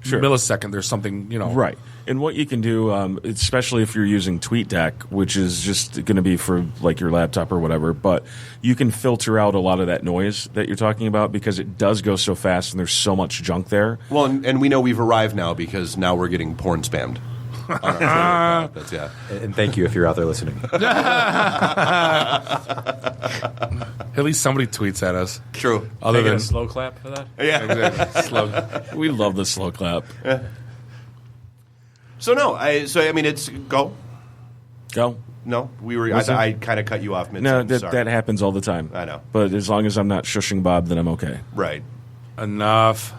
millisecond. There's something right. And what you can do, especially if you're using TweetDeck, which is just going to be for your laptop or whatever, but you can filter out a lot of that noise that you're talking about because it does go so fast and there's so much junk there. Well, and we know we've arrived now because now we're getting porn spammed. And thank you if you're out there listening. At least somebody tweets at us. True. Other than a slow clap for that? Yeah. Exactly. Slow. We love the slow clap. Yeah. So it's go. No, we were. I kind of cut you off mid. No, that happens all the time. I know. But as long as I'm not shushing Bob, then I'm okay. Right. Enough.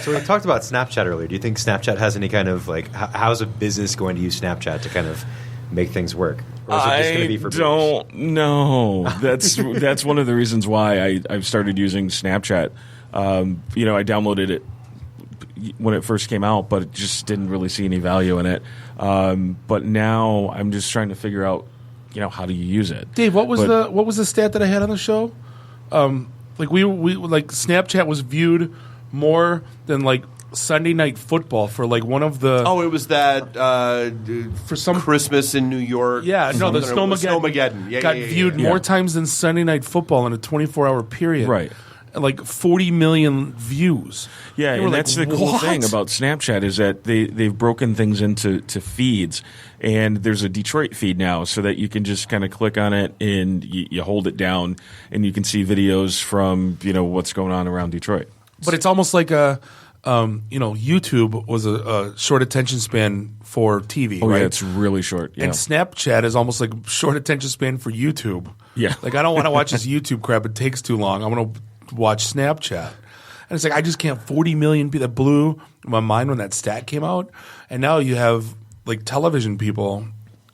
So we talked about Snapchat earlier. Do you think Snapchat has any kind of how's a business going to use Snapchat to kind of make things work? Or is it just going to be for don't know. That's one of the reasons why I've started using Snapchat. I downloaded it when it first came out, but just didn't really see any value in it. But now I'm just trying to figure out, how do you use it? Dave, what was the stat that I had on the show? like we like Snapchat was viewed more than like Sunday Night Football for like one of the. Oh, it was that for some Christmas in New York. Yeah, no, the Snowmageddon Yeah, got viewed more times than Sunday Night Football in a 24-hour period. Right. Like 40 million views. Yeah, They were and like, that's the cool "What?" thing about Snapchat is that they've broken things into feeds, and there's a Detroit feed now, so that you can just kind of click on it and you hold it down, and you can see videos from what's going on around Detroit. But it's almost like YouTube was a short attention span for TV. Oh right? yeah, it's really short. Yeah. And Snapchat is almost like short attention span for YouTube. Yeah. Like I don't want to watch this YouTube crap. It takes too long. I want to watch Snapchat. And it's like I just can't. 40 million people. That blew my mind when that stat came out. And now you have like television people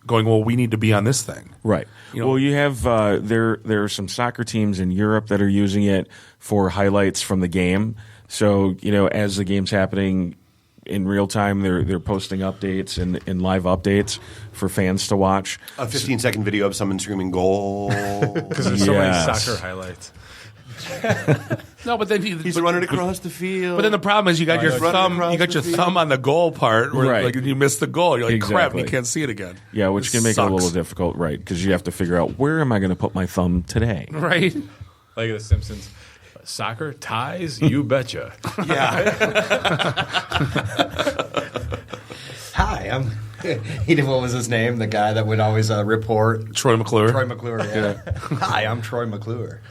going, well, we need to be on this thing. Right. Well, you have there are some soccer teams in Europe that are using it for highlights from the game. So as the game's happening in real time, they're posting updates and live updates for fans to watch. A 15-second video of someone screaming "goal" because there's so many soccer highlights. No, but then he's running across the field. But then the problem is you got your thumb. You got your thumb on the goal part, where like you missed the goal. You're like, crap, and you can't see it again. Yeah, which can make it a little difficult, right? Because you have to figure out where am I going to put my thumb today, right? Like The Simpsons. Soccer ties, you betcha. Hi, I'm. What was his name? The guy that would always report. Troy McClure. Troy McClure. Yeah. Hi, I'm Troy McClure.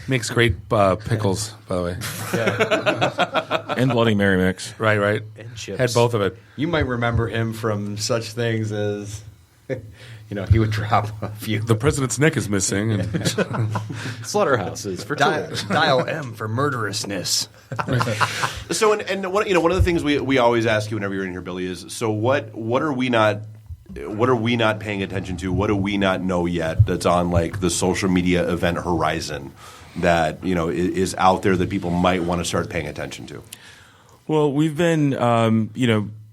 Makes great pickles, by the way. Yeah. And Bloody Mary mix. Right. And chips. Had both of it. You might remember him from such things as, he would drop a few. The President's neck is missing. And Slaughterhouses for dial M for murderousness. So, and one of the things we always ask you whenever you're in here, Billy, is so what are we not paying attention to? What do we not know yet that's on like the social media event horizon that is out there that people might want to start paying attention to? Well, we've been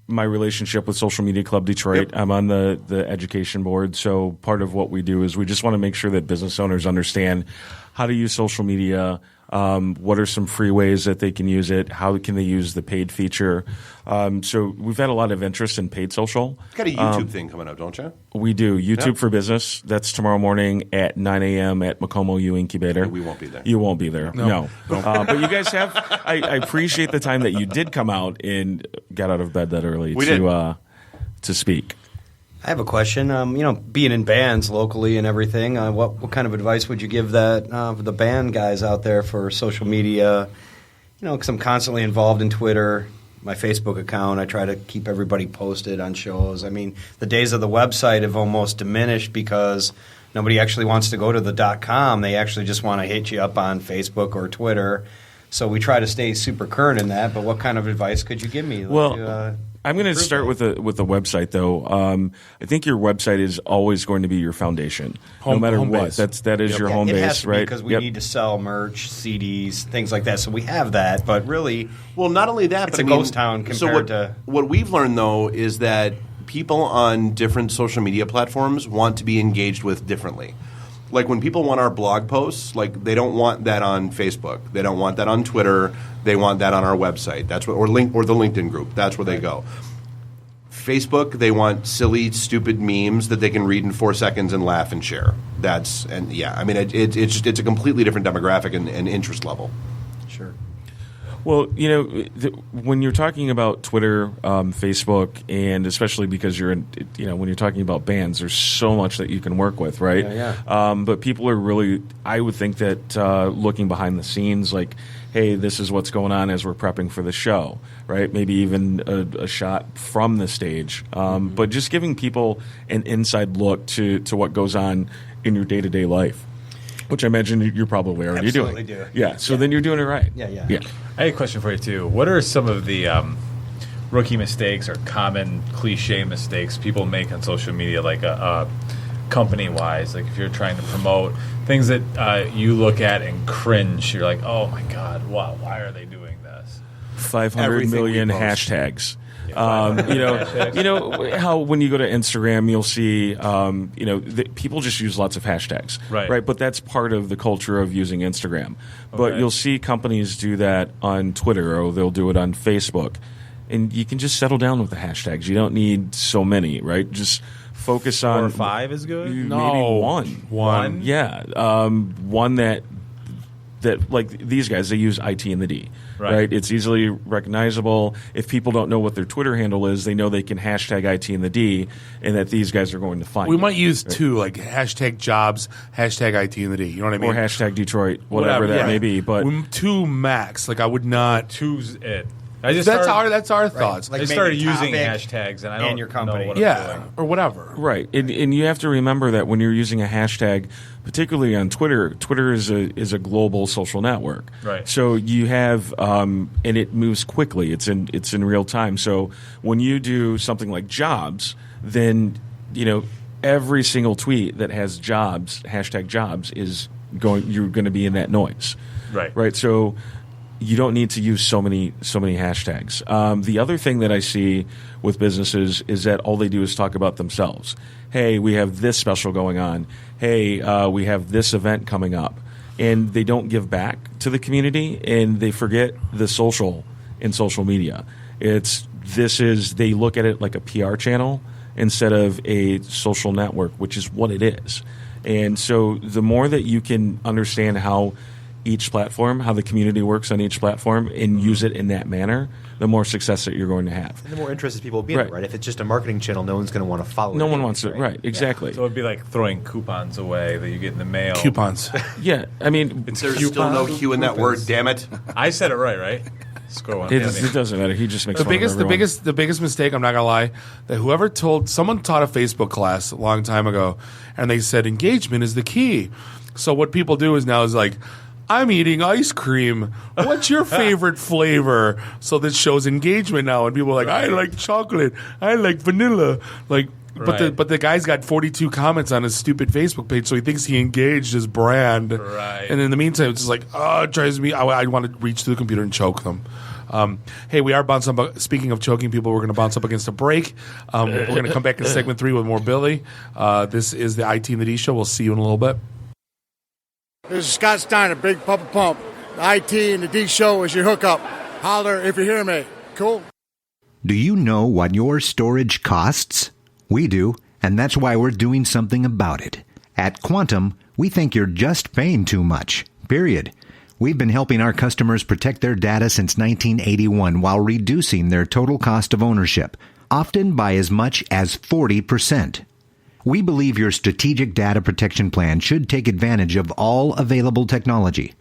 my relationship with Social Media Club Detroit. Yep. I'm on the education board, so part of what we do is we just want to make sure that business owners understand how to use social media. What are some free ways that they can use it? How can they use the paid feature? So we've had a lot of interest in paid social. You've got a YouTube thing coming up, don't you? We do. YouTube for Business. That's tomorrow morning at 9 a.m. at Macomo U Incubator. We won't be there. You won't be there. No. But you guys have – I appreciate the time that you did come out and got out of bed that early to speak. I have a question. Being in bands locally and everything, what kind of advice would you give the band guys out there for social media? Because I'm constantly involved in Twitter, my Facebook account. I try to keep everybody posted on shows. I mean, the days of the website have almost diminished because nobody actually wants to go to the .com. They actually just want to hit you up on Facebook or Twitter. So we try to stay super current in that. But what kind of advice could you give me? I'm going to start with the website, though. I think your website is always going to be your foundation, no matter what. That is your home base, base, has to right? Because we need to sell merch, CDs, things like that. So we have that, but really, well, not only that, it's but a ghost town compared to what we've learned though is that people on different social media platforms want to be engaged with differently. Like when people want our blog posts, like they don't want that on Facebook, they don't want that on Twitter, they want that on our website. That's what, or the LinkedIn group. That's where they go. Facebook, they want silly, stupid memes that they can read in 4 seconds and laugh and share. It's a completely different demographic and interest level. Sure. Well, when you're talking about Twitter, Facebook, and especially because you're in, when you're talking about bands, there's so much that you can work with, right? Yeah. But people are really, I would think that looking behind the scenes, like, hey, this is what's going on as we're prepping for the show, right? Maybe even a shot from the stage. But just giving people an inside look to what goes on in your day-to-day life. Which I imagine you're probably already doing. Absolutely do. Yeah, so then you're doing it right. Yeah. I had a question for you, too. What are some of the rookie mistakes or common cliche mistakes people make on social media, like company-wise? Like if you're trying to promote things that you look at and cringe, you're like, oh, my God, wow, why are they doing this? 500 million hashtags. You know how when you go to Instagram, you'll see, people just use lots of hashtags, right? But that's part of the culture of using Instagram. But you'll see companies do that on Twitter, or they'll do it on Facebook, and you can just settle down with the hashtags. You don't need so many, right? Just focus on 4 or 5 is good. Maybe one. Yeah, one that like these guys, they use IT in the D. Right. It's easily recognizable. If people don't know what their Twitter handle is, they know they can hashtag IT in the D, and that these guys are going to find We it. might use two, like hashtag jobs, hashtag IT in the D. You know what I mean? Or hashtag Detroit, whatever that may be. But two max. Like I would not. Two's it. That's our thoughts. Like I started using hashtags, and I don't your company. know what I'm doing. Or whatever. Right, and you have to remember that when you're using a hashtag, particularly on Twitter is a global social network. Right. So you have, and it moves quickly. It's in real time. So when you do something like jobs, then every single tweet that has jobs, hashtag jobs, you're going to be in that noise. Right. So you don't need to use so many hashtags. The other thing that I see with businesses is that all they do is talk about themselves. Hey, we have this special going on. Hey, we have this event coming up. And they don't give back to the community, and they forget the social in social media. They look at it like a PR channel instead of a social network, which is what it is. And so the more that you can understand how each platform, how the community works on each platform, and use it in that manner, the more success that you're going to have. And the more interested people will be in it, right? If it's just a marketing channel, no one's going to want to follow it. No one wants to, right, exactly. So it would be like throwing coupons away that you get in the mail. Coupons. Yeah, I mean... There's still no Q in that word, damn it. I said it right? Score one. It doesn't matter. He just makes fun of everyone. The biggest mistake, I'm not going to lie, that someone taught a Facebook class a long time ago, and they said engagement is the key. So what people do is like, I'm eating ice cream. What's your favorite flavor? So this shows engagement now, and people are like, I like chocolate. I like vanilla. But the guy's got 42 comments on his stupid Facebook page, so he thinks he engaged his brand. Right. And in the meantime, it's just like, it drives me. I want to reach to the computer and choke them. Hey, we are bouncing up. Speaking of choking people, we're going to bounce up against a break. We're going to come back in segment 3 with more Billy. This is the IT and the D Show. We'll see you in a little bit. This is Scott Steiner, Big Papa Pump. The IT and the D Show is your hookup. Holler if you hear me. Cool. Do you know what your storage costs? We do, and that's why we're doing something about it. At Quantum, we think you're just paying too much. Period. We've been helping our customers protect their data since 1981 while reducing their total cost of ownership, often by as much as 40%. We believe your strategic data protection plan should take advantage of all available technology.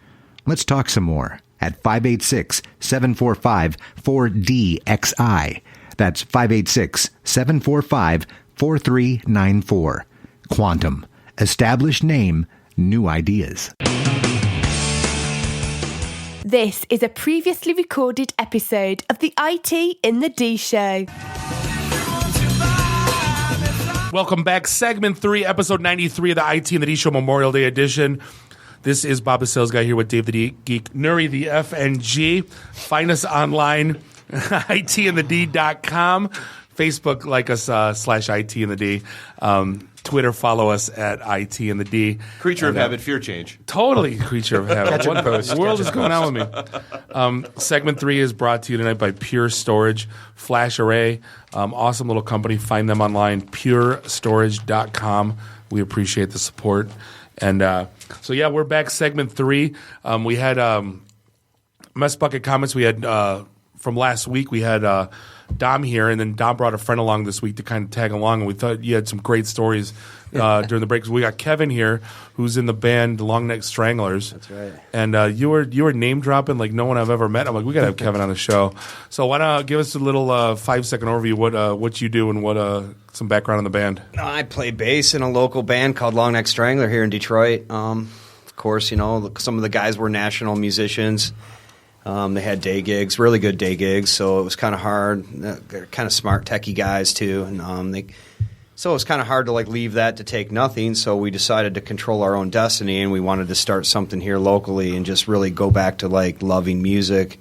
Let's talk some more at 586-745-4DXI. That's 586-745-4394. Quantum. Established name, new ideas. This is a previously recorded episode of the IT in the D Show. Welcome back. Segment 3, episode 93 of the IT and the D Show Memorial Day edition. This is Bob the Sales Guy here with Dave the Geek, Nuri the FNG. Find us online, itandthed.com. Facebook, like us, /IT in the D. Twitter, follow us at IT in the D. Creature of habit, fear change. Totally creature of habit. What in the world is going on with me? Segment 3 is brought to you tonight by Pure Storage Flash Array. Awesome little company. Find them online, purestorage.com. We appreciate the support. And we're back. Segment 3. We had Mess Bucket comments. We had from last week. We had Dom here, and then Dom brought a friend along this week to kind of tag along, and we thought you had some great stories during the break. So we got Kevin here, who's in the band Long Neck Stranglers. That's right. And you were name dropping like no one I've ever met. I'm like, we got to have Kevin on the show. So why not give us a little 5-second overview what you do and what some background on the band. I play bass in a local band called Long Neck Strangler here in Detroit. Of course, some of the guys were national musicians. They had day gigs, really good day gigs, so it was kind of hard. They're kind of smart, techie guys too, and so it was kind of hard to leave that to take nothing. So we decided to control our own destiny, and we wanted to start something here locally and just really go back to loving music,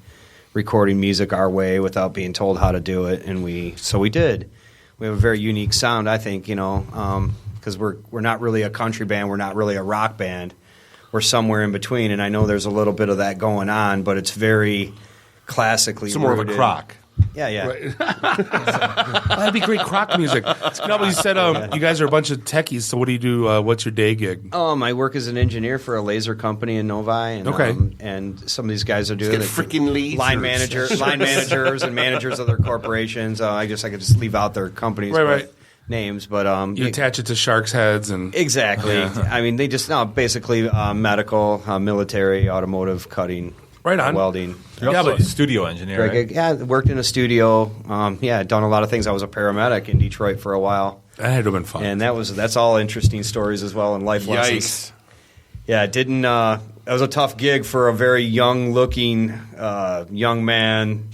recording music our way without being told how to do it, and we did. We have a very unique sound, I think, because we're not really a country band, we're not really a rock band, we're somewhere in between, and I know there's a little bit of that going on, but it's very classically It's more of a rooted. crock. Yeah. Right. That'd be great crock music. No, you said you guys are a bunch of techies. So what do you do? What's your day gig? I work as an engineer for a laser company in Novi, and Okay. And some of these guys are doing Get freaking lasers. line managers and managers of their corporations. I guess I could just leave out their companies, Right. names, but You attach it to sharks' heads and exactly. Yeah. I mean, they just basically medical, military, automotive, cutting, right on welding. You're also a studio engineer, right? Yeah, worked in a studio. Done a lot of things. I was a paramedic in Detroit for a while. That had to have been fun. And that's all interesting stories as well and life lessons. Yikes. Yeah, it didn't. It was a tough gig for a very young-looking young man.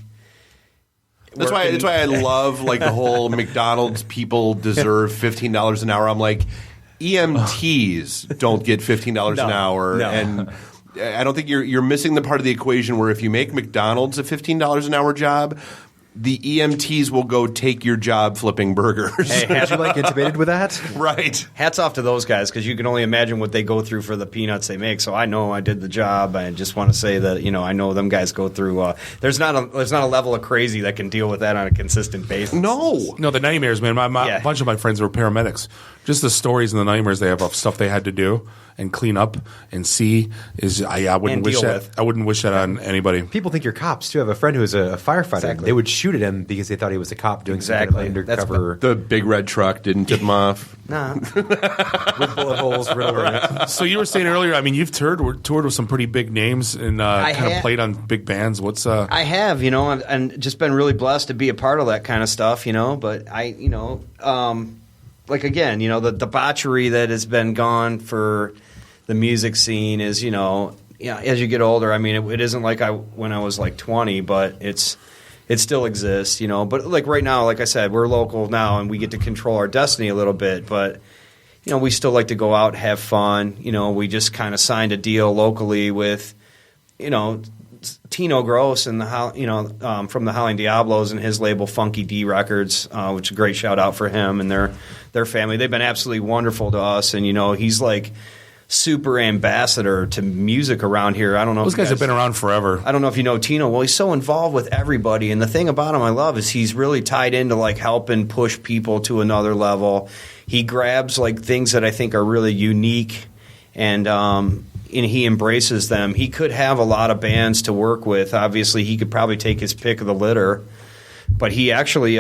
That's why I love like the whole McDonald's people deserve $15 an hour. I'm like, EMTs don't get $15 an hour, and I don't think you're missing the part of the equation where if you make McDonald's a $15 an hour job, the EMTs will go take your job flipping burgers. Hey, Did you intubated with that? Right. Hats off to those guys because you can only imagine what they go through for the peanuts they make. So I know I did the job. I just want to say that I know them guys go through. There's not a level of crazy that can deal with that on a consistent basis. No, the nightmares, man. A bunch of my friends were paramedics. Just the stories and the nightmares they have of stuff they had to do and clean up and see is I wouldn't wish that. I wouldn't wish that on anybody. People think you're cops too. I have a friend who was a firefighter. Exactly. They would shoot at him because they thought he was a cop doing Exactly. some kind of undercover. The big red truck didn't tip them off. Nah. with bullet holes riddled in it. So you were saying earlier, I mean, you've toured with some pretty big names and kind of played on big bands. What's I have, and just been really blessed to be a part of that kind of stuff, But like again, the debauchery that has been gone for the music scene is, as you get older. I mean, it isn't like when I was like 20, but it still exists, But like right now, like I said, we're local now, and we get to control our destiny a little bit. But we still like to go out, have fun. We just kind of signed a deal locally with, Tino Gross and from the Howling Diablos and his label Funky D Records, which is a great shout out for him and their family. They've been absolutely wonderful to us, and he's like super ambassador to music around here. I don't know. Those guys have been around forever. I don't know if you know Tino. Well, he's so involved with everybody, and the thing about him I love is he's really tied into like helping push people to another level. He grabs like things that I think are really unique, and he embraces them. He could have a lot of bands to work with. Obviously, he could probably take his pick of the litter, but he actually,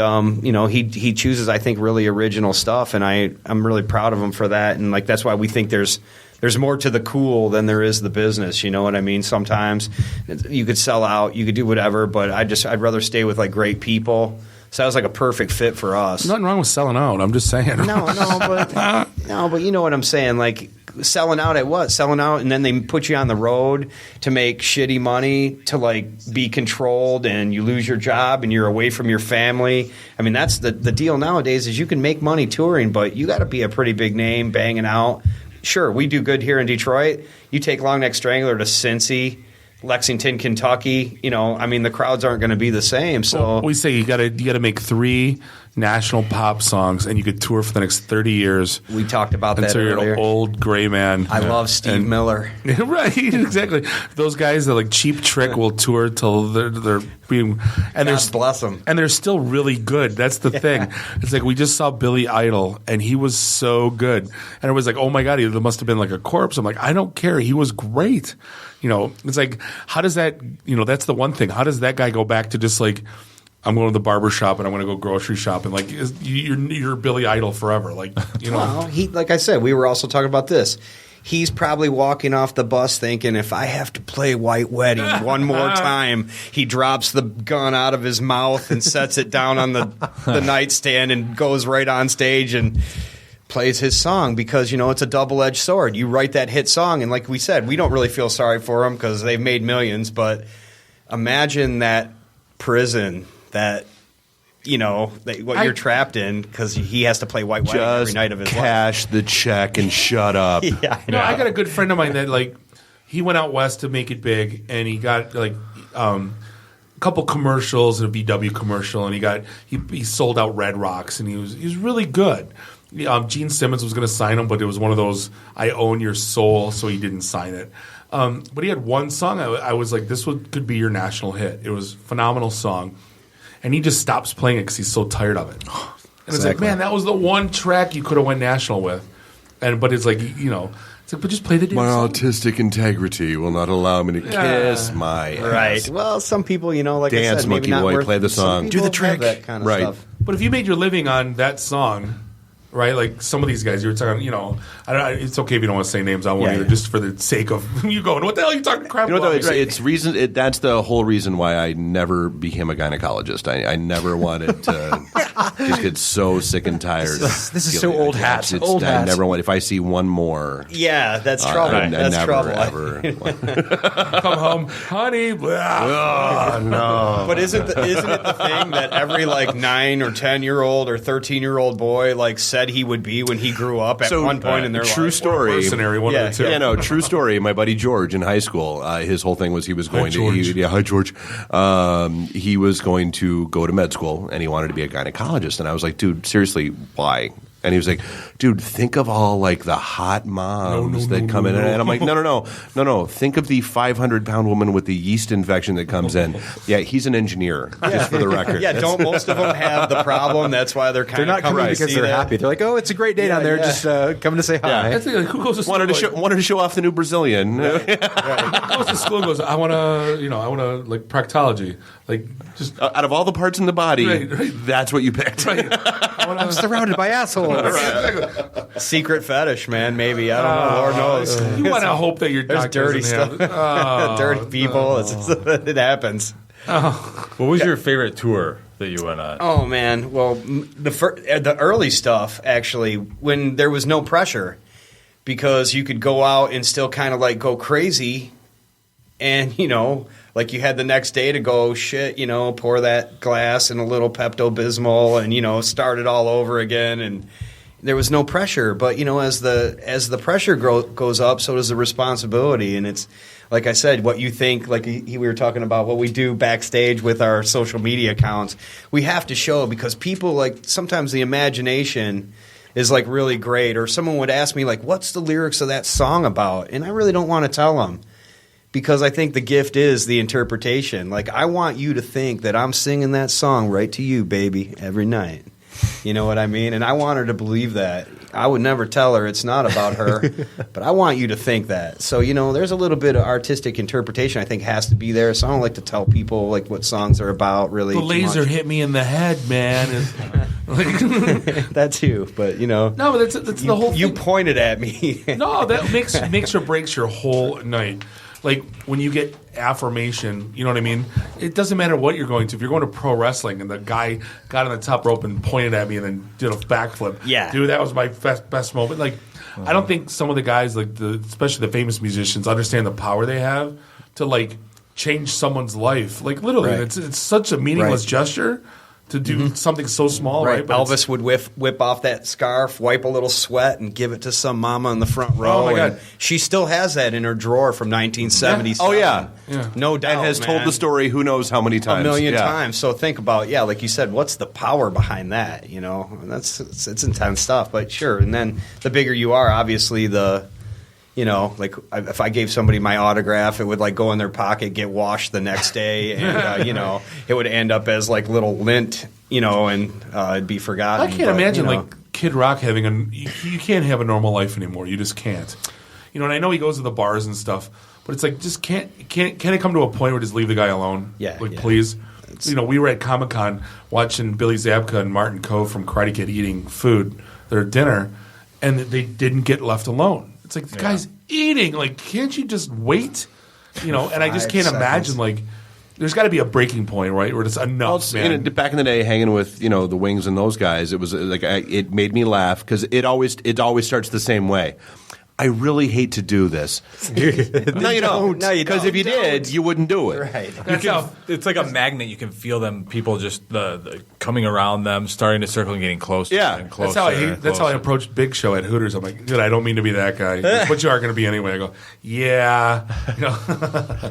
he chooses, I think, really original stuff, and I'm really proud of him for that. And like that's why we think there's more to the cool than there is the business. You know what I mean? Sometimes you could sell out, you could do whatever, but I'd rather stay with like great people. So that was like a perfect fit for us. Nothing wrong with selling out. I'm just saying. But you know what I'm saying? Like selling out at what? Selling out, and then they put you on the road to make shitty money to like be controlled, and you lose your job, and you're away from your family. I mean, that's the deal nowadays. Is you can make money touring, but you got to be a pretty big name banging out. Sure, we do good here in Detroit. You take Long Neck Strangler to Cincy, Lexington, Kentucky, I mean, the crowds aren't going to be the same. So we say you got to make 3 national pop songs, and you could tour for the next 30 years. We talked about that until earlier. You're an old gray man. I love Steve Miller. Right, exactly. Those guys that like Cheap Trick will tour till they're being and God bless them, and they're still really good. That's the thing. It's like we just saw Billy Idol, and he was so good, and it was like, oh my God, he must have been like a corpse. I'm like, I don't care. He was great. It's like, how does that, that's the one thing. How does that guy go back to just like, I'm going to the barber shop and I'm going to go grocery shopping? Like, you're Billy Idol forever. Like, Well, like I said, we were also talking about this. He's probably walking off the bus thinking, if I have to play White Wedding one more time, he drops the gun out of his mouth and sets it down on the nightstand and goes right on stage and plays his song because, it's a double-edged sword. You write that hit song, and like we said, we don't really feel sorry for them because they've made millions, but imagine that prison that, what you're trapped in because he has to play White Wedding every night of his life. Cash the check and shut up. Yeah, I got a good friend of mine that like he went out west to make it big, and he got like a couple commercials and a VW commercial, and he sold out Red Rocks, and he was really good. Gene Simmons was going to sign him, but it was one of those I own your soul, so he didn't sign it. But he had one song. I was like, this could be your national hit. It was a phenomenal song, and he just stops playing it because he's so tired of it. And it's like, man, that was the one track you could have went national with. But it's like, it's like, but just play the damn My song. autistic integrity will not allow me to kiss my ass. Right. Well, some people, like Dance, I said, maybe Monkey not Boy, worth, play the song. some Do the people have trick. that kind of Right. stuff. But if you made your living on that song, right? Like some of these guys you were talking, it's okay if you don't want to say names. I won't either, just for the sake of you going, what the hell are you talking crap about? It's reason. That's the whole reason why I never became a gynecologist. I never wanted to. Just get so sick and tired. This is so old hat. Old hat. I never want. If I see one more, yeah, that's trouble. I never trouble. ever. Come home, honey. Oh no! But isn't it the thing that every 9 or 10-year-old or 13-year-old boy said he would be when he grew up at one point in their life? True story. Mercenary, one of the two. Yeah, no, true story. My buddy George in high school, his whole thing was he was going to. Hi, George. He was going to go to med school and he wanted to be a gynecologist. And I was like, dude, seriously, why? And he was like, dude, think of all the hot moms that come in. And I'm like, no. Think of the 500-pound woman with the yeast infection that comes in. Yeah, he's an engineer, just for the record. Yeah, don't most of them have the problem? That's why they're kind of not coming because they're happy. They're like, oh, it's a great day down there. Just coming to say hi. That's like, who goes to school? Wanted to show off the new Brazilian. Who goes to school and goes, I want to proctology. Just out of all the parts in the body, right. That's what you picked. Right. I'm surrounded by assholes. Secret fetish, man. Maybe I don't know. Lord knows. You want to hope that your doctor dirty stuff, dirty people. It happens. What was your favorite tour that you went on? Oh man, well the early stuff actually when there was no pressure because you could go out and still kind of go crazy, and you had the next day to go shit, pour that glass in a little Pepto-Bismol and start it all over again, and there was no pressure. But as the pressure goes up, so does the responsibility, and it's like I said, what you think, we were talking about what we do backstage with our social media accounts, we have to show because people sometimes the imagination is really great, or someone would ask me what's the lyrics of that song about, and I really don't want to tell them. Because I think the gift is the interpretation. I want you to think that I'm singing that song right to you, baby, every night. You know what I mean? And I want her to believe that. I would never tell her it's not about her, but I want you to think that. So, there's a little bit of artistic interpretation I think has to be there. So I don't like to tell people what songs are about really. The laser hit me in the head, man. That too, but No, but that's the whole thing. You pointed at me. No, that makes or breaks your whole night. When you get affirmation, you know what I mean? It doesn't matter what you're going to. If you're going to pro wrestling and the guy got on the top rope and pointed at me and then did a backflip. Yeah. Dude, that was my best moment. I don't think some of the guys, especially the famous musicians, understand the power they have to, change someone's life. Literally, right. It's such a meaningless gesture to do something so small, right? But Elvis would whip off that scarf, wipe a little sweat, and give it to some mama in the front row. Oh, my God. She still has that in her drawer from 1977. Oh, yeah. No doubt, and has told the story who knows how many times. A million times. So think about, like you said, what's the power behind that? It's intense stuff. But sure, and then the bigger you are, obviously if I gave somebody my autograph, it would go in their pocket, get washed the next day, and it would end up as little lint, and it'd be forgotten. I can't imagine Kid Rock having you can't have a normal life anymore. You just can't. And I know he goes to the bars and stuff, but it's just can it come to a point where just leave the guy alone? Yeah, please. We were at Comic-Con watching Billy Zabka and Martin Kove from Karate Kid eating food, their dinner, and they didn't get left alone. It's the guy's eating. Can't you just wait? And I just can't imagine, there's got to be a breaking point, right? Where it's enough, man. Back in the day, hanging with, the Wings and those guys, it was it made me laugh because it always starts the same way. I really hate to do this. No, you don't. No, you Because if you did, you wouldn't do it. Right. It's like a magnet. You can feel them. People just the coming around them, starting to circle and getting closer. Yeah. and closer. That's how I approached Big Show at Hooters. I'm like, dude, I don't mean to be that guy, but you are going to be anyway. I go, yeah.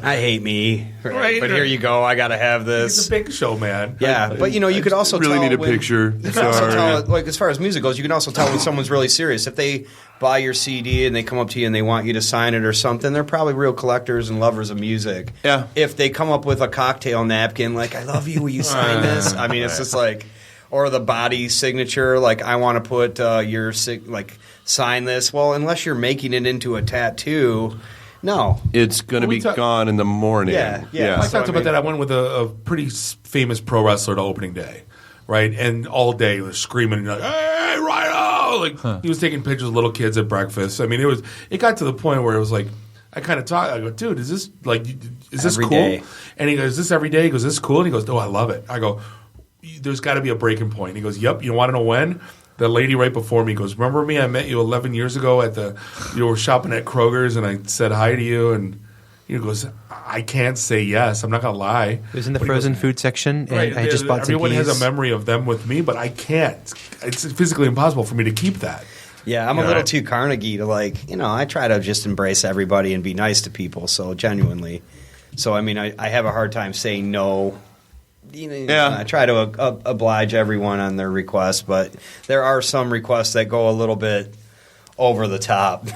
I hate me. Right. But here you go. I got to have this. He's a Big Show man. Yeah, but you could also really tell need a when- picture. You can also tell, like as far as music goes, you can also tell when someone's really serious. If they buy your CD and they come up to you and they want you to sign it or something, they're probably real collectors and lovers of music. Yeah. If they come up with a cocktail napkin like "I love you, will you sign this?" I mean, it's just like, or the body signature, like I want to put your sign this. Well, unless you're making it into a tattoo. No. It's going to be gone in the morning. Yeah. I talked about that. I went with a pretty famous pro wrestler to opening day, right? And all day he was screaming, like, "Hey, Rhino!" Like he was taking pictures of little kids at breakfast. I mean, it got to the point where it was like, I kind of talked. I go, "Dude, is this Every cool?" day. And he goes, "Is this every day?" He goes, "This is cool." And he goes, "Oh, I love it." I go, "There's got to be a breaking point." He goes, "Yep." You want to know when? The lady right before me goes, "Remember me? I met you 11 years ago you were shopping at Kroger's and I said hi to you." And he goes, "I can't say yes. I'm not going to lie." It was in the frozen food section, and I just bought some Everyone peas. has a memory of them with me, but I can't. It's physically impossible for me to keep that. Yeah, I'm a little too Carnegie to I try to just embrace everybody and be nice to people, so genuinely. So, I mean, I have a hard time saying no. I try to oblige everyone on their requests, but there are some requests that go a little bit over the top.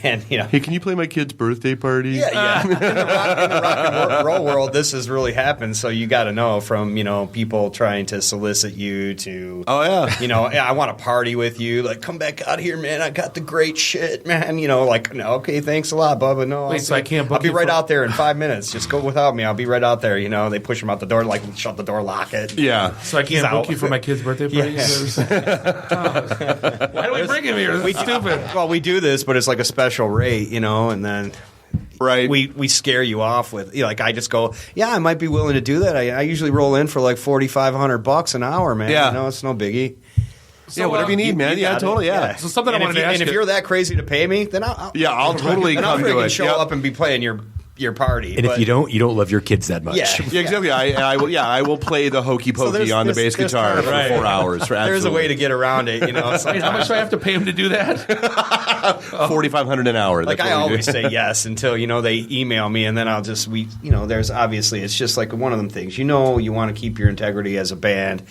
And hey, can you play my kid's birthday party? Yeah. In the rock and roll world, this has really happened. So you got to know from people trying to solicit you to I want to party with you. Like, come back out here, man. I got the great shit, man. No, okay, thanks a lot, Bubba. No, I can't book I'll be you right out there in 5 minutes. Just go without me. I'll be right out there. They push him out the door, shut the door, lock it. Yeah. So I can't book you for my kid's birthday party. Why do we bring him here? It's stupid. Well, we do this, but it's like a special rate, and then we scare you off with I just go, I might be willing to do that. I usually roll in for like $4,500 an hour, man. Yeah. It's no biggie. So, whatever you need, man. Yeah, totally. Yeah. So something I wanted to ask you. And if you're that crazy to pay me, then I'll totally then I'll come to freaking it. show up and be playing your party. And if you don't love your kids that much. Yeah. Yeah, exactly. I will play the hokey pokey on the bass guitar for 4 hours. There's a way to get around it, Wait, how much do I have to pay him to do that? $4,500 an hour. I always say yes until they email me, and then I'll just there's obviously it's just like one of them things. You want to keep your integrity as a band.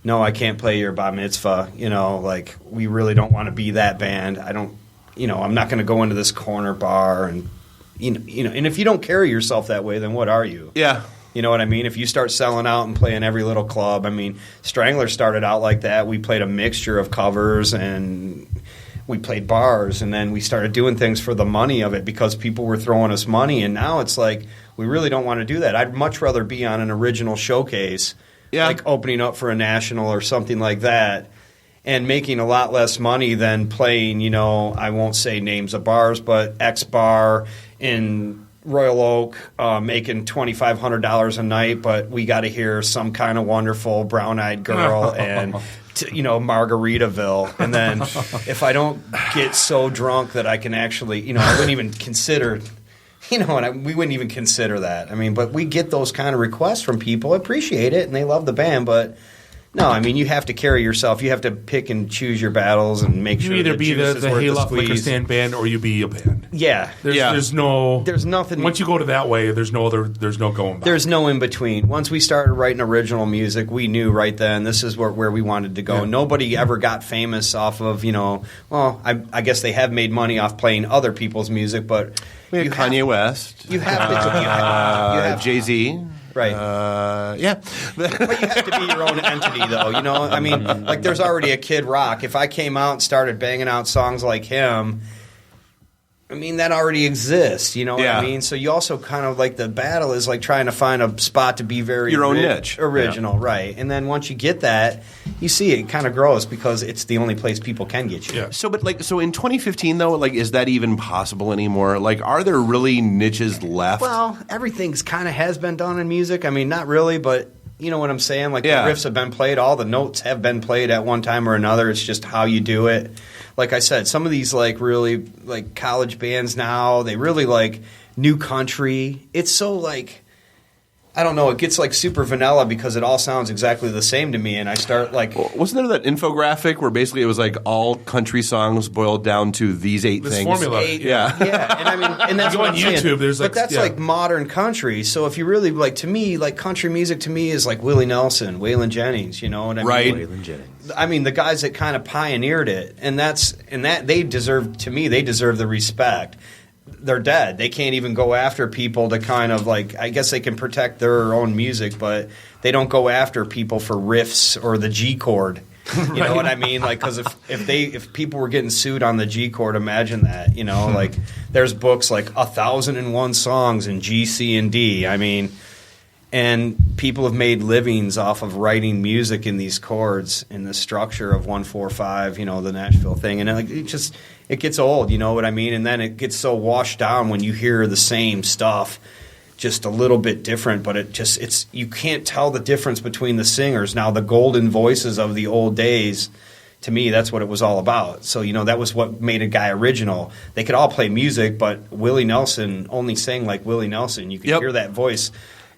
No, I can't play your bar mitzvah. We really don't want to be that band. I don't. I'm not going to go into this corner bar and. And if you don't carry yourself that way, then what are you? Yeah. You know what I mean? If you start selling out and playing every little club, I mean, Strangler started out like that. We played a mixture of covers and we played bars, and then we started doing things for the money of it because people were throwing us money, and now it's like we really don't want to do that. I'd much rather be on an original showcase, like opening up for a national or something like that, and making a lot less money than playing, I won't say names of bars, but X Bar in Royal Oak, making $2,500 a night, but we got to hear some kind of wonderful brown-eyed girl and Margaritaville. And then if I don't get so drunk that I can actually, I wouldn't even consider, we wouldn't even consider that. I mean, but we get those kind of requests from people, appreciate it, and they love the band, but. No, I mean, you have to carry yourself. You have to pick and choose your battles and make sure you either the be juice the is worth Hayloft the Liquor squeeze. Stand band or you be a band. Yeah. There's nothing. Once you go to that way, there's no going back. There's no in between. Once we started writing original music, we knew right then this is where we wanted to go. Yeah. Nobody ever got famous off of, I guess they have made money off playing other people's music, but we had Kanye West. You have to. You have Jay-Z. Right. Yeah. But you have to be your own entity, though. I mean, like there's already a Kid Rock. If I came out and started banging out songs like him, I mean, that already exists. You know what I mean? So you also kind of like the battle is like trying to find a spot to be very your own niche, original, right? And then once you get that, you see it kind of grows because it's the only place people can get you. Yeah. So in 2015 though, is that even possible anymore? Are there really niches left? Well, everything's kind of has been done in music. I mean, not really, but You know what I'm saying? Like the riffs have been played, all the notes have been played at one time or another. It's just how you do it. Like I said, some of these like really like college bands now, they really like new country. It's so like, I don't know, it gets like super vanilla because it all sounds exactly the same to me, and I start like... Wasn't there that infographic where basically it was like all country songs boiled down to these 8 this things? Formula. Yeah. And I mean, and that's you go what on I'm YouTube, saying. there's like... But that's like modern country, so if you really, like, to me, like country music to me is like Willie Nelson, Waylon Jennings, you know what I mean? Right. Waylon Jennings. I mean, the guys that kind of pioneered it, and that they deserve, to me, they deserve the respect. They're dead. They can't even go after people to kind of like, I guess they can protect their own music, but they don't go after people for riffs or the G chord. You know what I mean? Like, because if people were getting sued on the G chord, imagine that. You know, like there's books like 1,001 songs in G, C, and D. I mean, and people have made livings off of writing music in these chords in the structure of 1-4-5. You know, the Nashville thing, and it gets old, you know what I mean? And then it gets so washed down when you hear the same stuff, just a little bit different, but it's you can't tell the difference between the singers. Now, the golden voices of the old days, to me, that's what it was all about. So, you know, that was what made a guy original. They could all play music, but Willie Nelson only sang like Willie Nelson. You could hear that voice.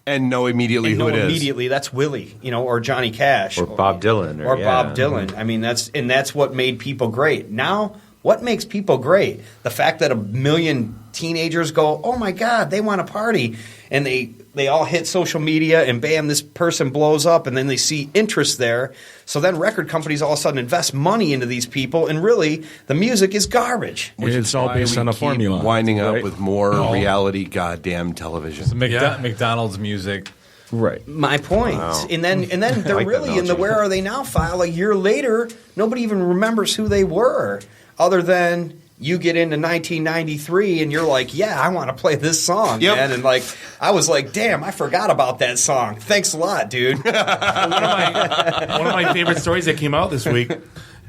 And know immediately who it is. Immediately, that's Willie, you know, or Johnny Cash. Or Bob Dylan. Or Bob Dylan. I mean, that's what made people great. Now, what makes people great? The fact that 1 million teenagers go, oh my God, they want to party. And they all hit social media and bam, this person blows up, and then they see interest there. So then record companies all of a sudden invest money into these people, and really the music is garbage. It's all based on a formula. Winding up with more reality goddamn television. So McDonald's music. Right. My point. Wow. And then they're like really in the analogy. Where Are They Now file a year later. Nobody even remembers who they were, other than you get into 1993 and you're like, yeah, I want to play this song, man. And like, I was like, damn, I forgot about that song. Thanks a lot, dude. One of my favorite stories that came out this week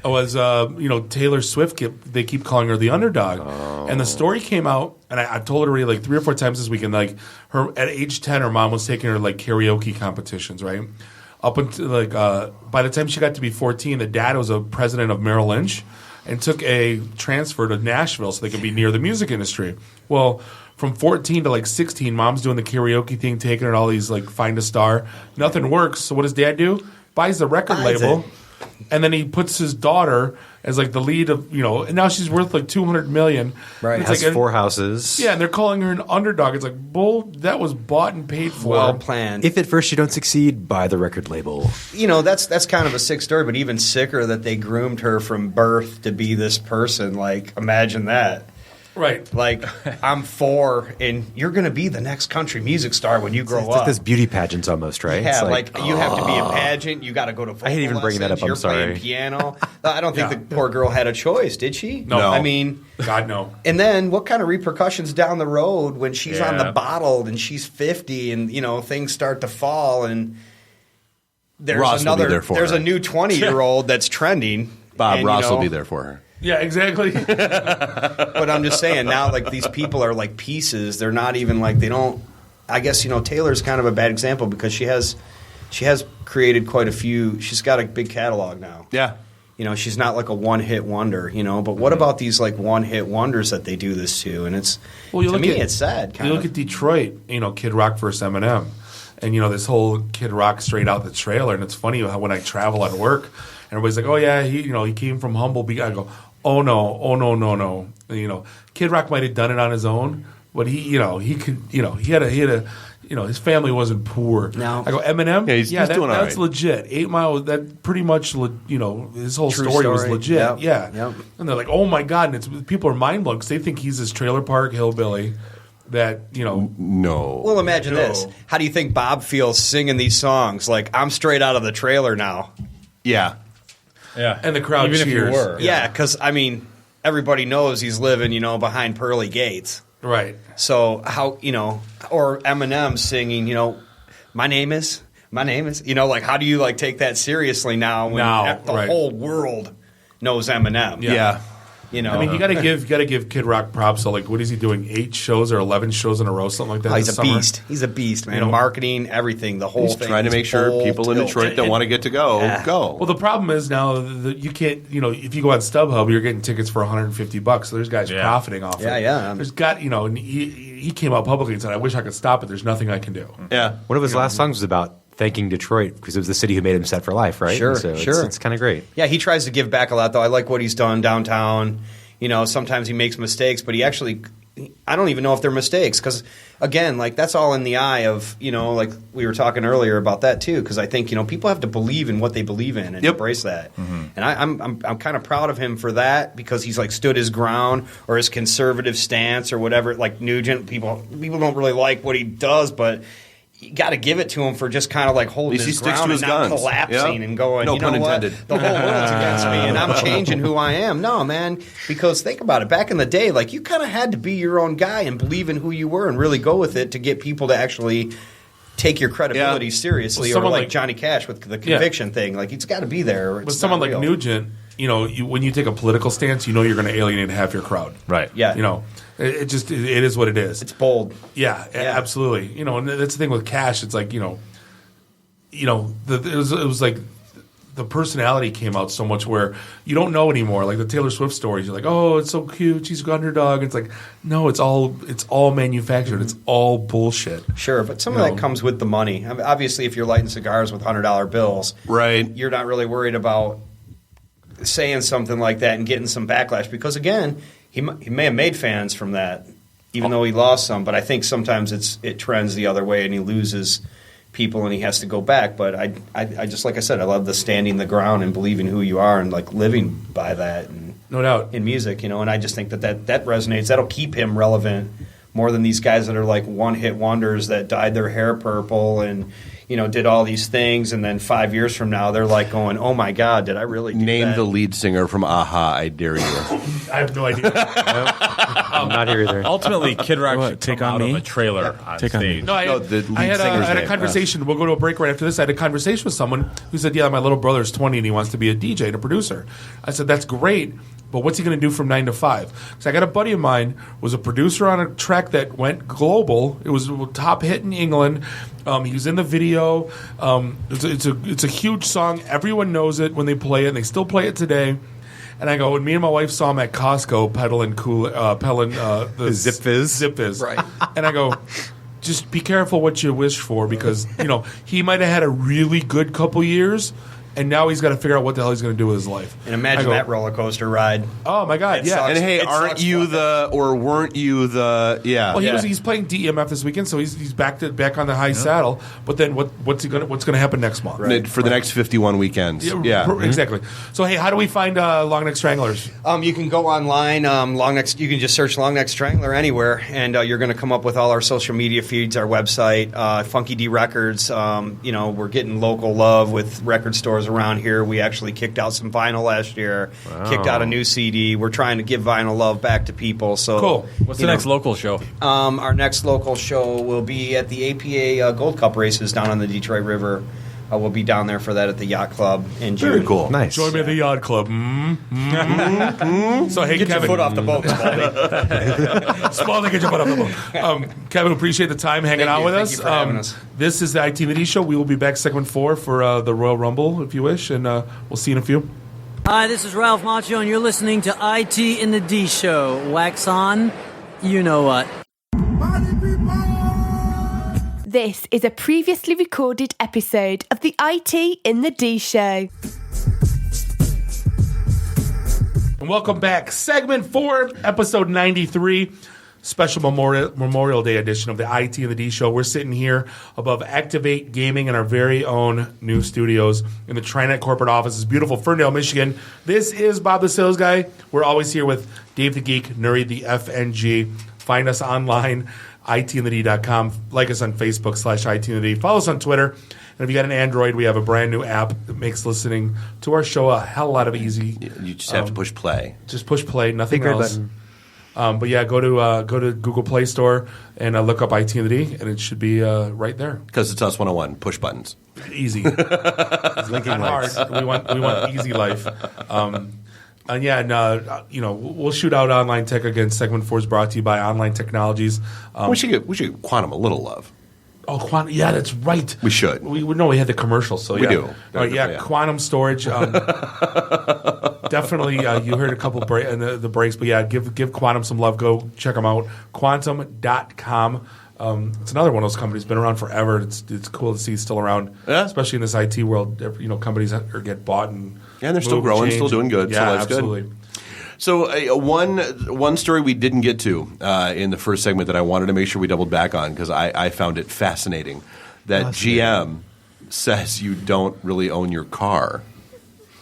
was, Taylor Swift. They keep calling her the underdog, and the story came out, and I've told it already like 3 or 4 times this weekend. Like her at age 10, her mom was taking her like karaoke competitions, right? Up until like by the time she got to be 14, the dad was a president of Merrill Lynch, and took a transfer to Nashville so they could be near the music industry. Well, from 14 to like 16, mom's doing the karaoke thing, taking her to all these like Find a Star. Nothing works. So what does dad do? Buys the record label. And then he puts his daughter as like the lead of, and now she's worth like $200 million. Right. It's Has like 4 houses. Yeah, and they're calling her an underdog. It's like, bull, that was bought and paid for. Well planned. If at first you don't succeed, buy the record label. That's kind of a sick story, but even sicker that they groomed her from birth to be this person. Like, imagine that. Right. Like, I'm 4, and you're going to be the next country music star when you grow It's up. like this beauty pageants almost, right? Yeah, It's like you have to be a pageant. You got to go to vocal I hate even bringing that up. lessons, I'm you're sorry. playing piano. I don't think the poor girl had a choice, did she? No. I mean, God, no. and then what kind of repercussions down the road when she's on the Yeah. bottle and she's 50 and, things start to fall and there's Ross will be there for there's her. a new 20-year-old that's trending. Bob and, Ross will be there for her. Yeah, exactly. But I'm just saying now, like, these people are like pieces. They're not even like, they don't, I guess, Taylor's kind of a bad example because she has created quite a few. She's got a big catalog now. Yeah. She's not like a one-hit wonder, but what about these like one-hit wonders that they do this to? And it's, it's sad. You look at Detroit, Kid Rock versus Eminem. And, this whole Kid Rock straight out the trailer. And it's funny how when I travel at work, and everybody's like, oh, yeah, he came from humble beginnings. I go, oh, no. And, Kid Rock might have done it on his own, but he could, he had a his family wasn't poor. No. I go, Eminem? Yeah, he's doing all that's right. legit. 8 Mile, that pretty much, his whole True story was story. legit. Yep. Yeah. Yep. And they're like, oh, my God. And people are mind blown because they think he's this trailer park hillbilly that, No. Well, imagine this. How do you think Bob feels singing these songs? Like, I'm straight out of the trailer now. Yeah. Yeah. And the crowd Even cheers. if you were. Yeah, because, everybody knows he's living, behind pearly gates. Right. So how, or Eminem singing, my name is, like, how do you, like, take that seriously now when the right. whole world knows Eminem? Yeah. You know, I mean, you got to give Kid Rock props. So, like, what is he doing? 8 shows or 11 shows in a row, something like that. Oh, he's this a summer? beast. He's a beast, man. You know, Marketing, everything, the whole He's thing. trying to make sure people in Detroit that want to get to go, go. Well, the problem is now that you can't. You know, if you go on StubHub, you're getting tickets for $150. So there's guys profiting off it. Yeah. There's and he came out publicly and said, "I wish I could stop it. There's nothing I can do." Yeah. One of his last songs was about thanking Detroit because it was the city who made him set for life, right? Sure, so sure. It's kind of great. Yeah, he tries to give back a lot, though. I like what he's done downtown. You know, sometimes he makes mistakes, but he actually – I don't even know if they're mistakes because, again, like that's all in the eye of, you know, like we were talking earlier about that too because I think, you know, people have to believe in what they believe in and embrace that. Mm-hmm. And I'm kind of proud of him for that because he's like stood his ground or his conservative stance or whatever. Like Nugent, people don't really like what he does, but – you got to give it to him for just kind of like holding his ground and not collapsing and going, no you know pun what? intended. The whole world's against me and I'm changing who I am. No, man, because think about it. Back in the day, like you kind of had to be your own guy and believe in who you were and really go with it to get people to actually take your credibility seriously, well, or like Johnny Cash with the conviction thing. Like it's got to be there. With someone like Nugent, you know, when you take a political stance, you know you're going to alienate half your crowd. Right. Yeah. You know, it is what it is. It's bold. Yeah, absolutely. You know, and that's the thing with Cash. It's like, it was like the personality came out so much where you don't know anymore. Like the Taylor Swift stories, you're like, oh, it's so cute, she's an underdog. It's like, no, it's all manufactured. It's all bullshit. Sure, but some of that comes with the money. I mean, obviously, if you're lighting cigars with $100 bills, right, you're not really worried about saying something like that and getting some backlash because, again, he may have made fans from that, even though he lost some. But I think sometimes it trends the other way and he loses people and he has to go back. But I just, like I said, I love the standing the ground and believing who you are and like living by that. And no doubt in music, and I just think that resonates. That'll keep him relevant more than these guys that are like one-hit wonders that dyed their hair purple and did all these things, and then 5 years from now they're like going, "Oh my God, did I really do Name that?" the lead singer from Aha, I dare you. I have no idea. I'm not here either. Ultimately, Kid Rock should take come on out me? of a trailer on Take on stage. me. No, I had a conversation. We'll go to a break right after this. I had a conversation with someone who said, "Yeah, my little brother's 20 and he wants to be a DJ and a producer." I said, "That's great, but what's he going to do from 9 to 5?" Because I got a buddy of mine was a producer on a track that went global. It was a top hit in England. He was in the video. It's a huge song. Everyone knows it when they play it, and they still play it today. And I go, and me and my wife saw him at Costco peddling the Zip Fizz. Zip Fizz. Right. And I go, just be careful what you wish for, because he might have had a really good couple years, and now he's got to figure out what the hell he's going to do with his life. And imagine that roller coaster ride. Oh my God! Yeah. And hey, weren't you the? Yeah. Well, he's playing DEMF this weekend, so he's back on the high saddle. But then what's going to happen next month? Right. For the next 51 weekends. Yeah. Exactly. So hey, how do we find Long Neck Stranglers? You can go online. You can just search Long Neck Strangler anywhere, and you're going to come up with all our social media feeds, our website, Funky D Records. We're getting local love with record stores around here. We actually kicked out some vinyl last year. Wow. Kicked out a new CD. We're trying to give vinyl love back to people. So cool. What's the next local show? Our next local show will be at the APA Gold Cup races down on the Detroit River. We'll be down there for that at the Yacht Club in June. Very cool. Nice. Join me at the Yacht Club. So hey, Get Kevin, your foot off the boat, Spalding. Spalding, get your foot off the boat. Kevin, appreciate the time hanging out with us. Thank you for having us. This is the IT and the D Show. We will be back segment 4 for the Royal Rumble, if you wish, and we'll see you in a few. Hi, this is Ralph Macchio, and you're listening to IT in the D Show. Wax on, you know what. This is a previously recorded episode of the IT in the D Show. And welcome back. Segment 4, episode 93. Special Memorial Day edition of the IT and the D Show. We're sitting here above Activate Gaming in our very own new studios in the TriNet corporate offices, beautiful Ferndale, Michigan. This is Bob the Sales Guy. We're always here with Dave the Geek, Nuri the FNG. Find us online, itandthed.com. Like us on Facebook /itandthed. Follow us on Twitter. And if you got an Android, we have a brand new app that makes listening to our show a hell of a lot of easy. You just have to push play. Just push play, nothing else. Button. But yeah, go to Google Play Store and look up IT and the D, and it should be right there. Because it's us 101. Push buttons. Easy. It's not hard. We want easy life. We'll shoot out Online Tech again. Segment 4 is brought to you by Online Technologies. We should give Quantum a little love. Oh, Quantum! Yeah, that's right. We should. We had the commercial, so we do. Yeah, Quantum Storage. Definitely, you heard a couple the breaks, but yeah, give Quantum some love. Go check them out. Quantum.com. It's another one of those companies. Been around forever. It's cool to see it's still around, especially in this IT world. Companies get bought and they're still growing, still doing good. Yeah, so that's absolutely. Good. So one story we didn't get to in the first segment that I wanted to make sure we doubled back on because I found it fascinating that GM says you don't really own your car.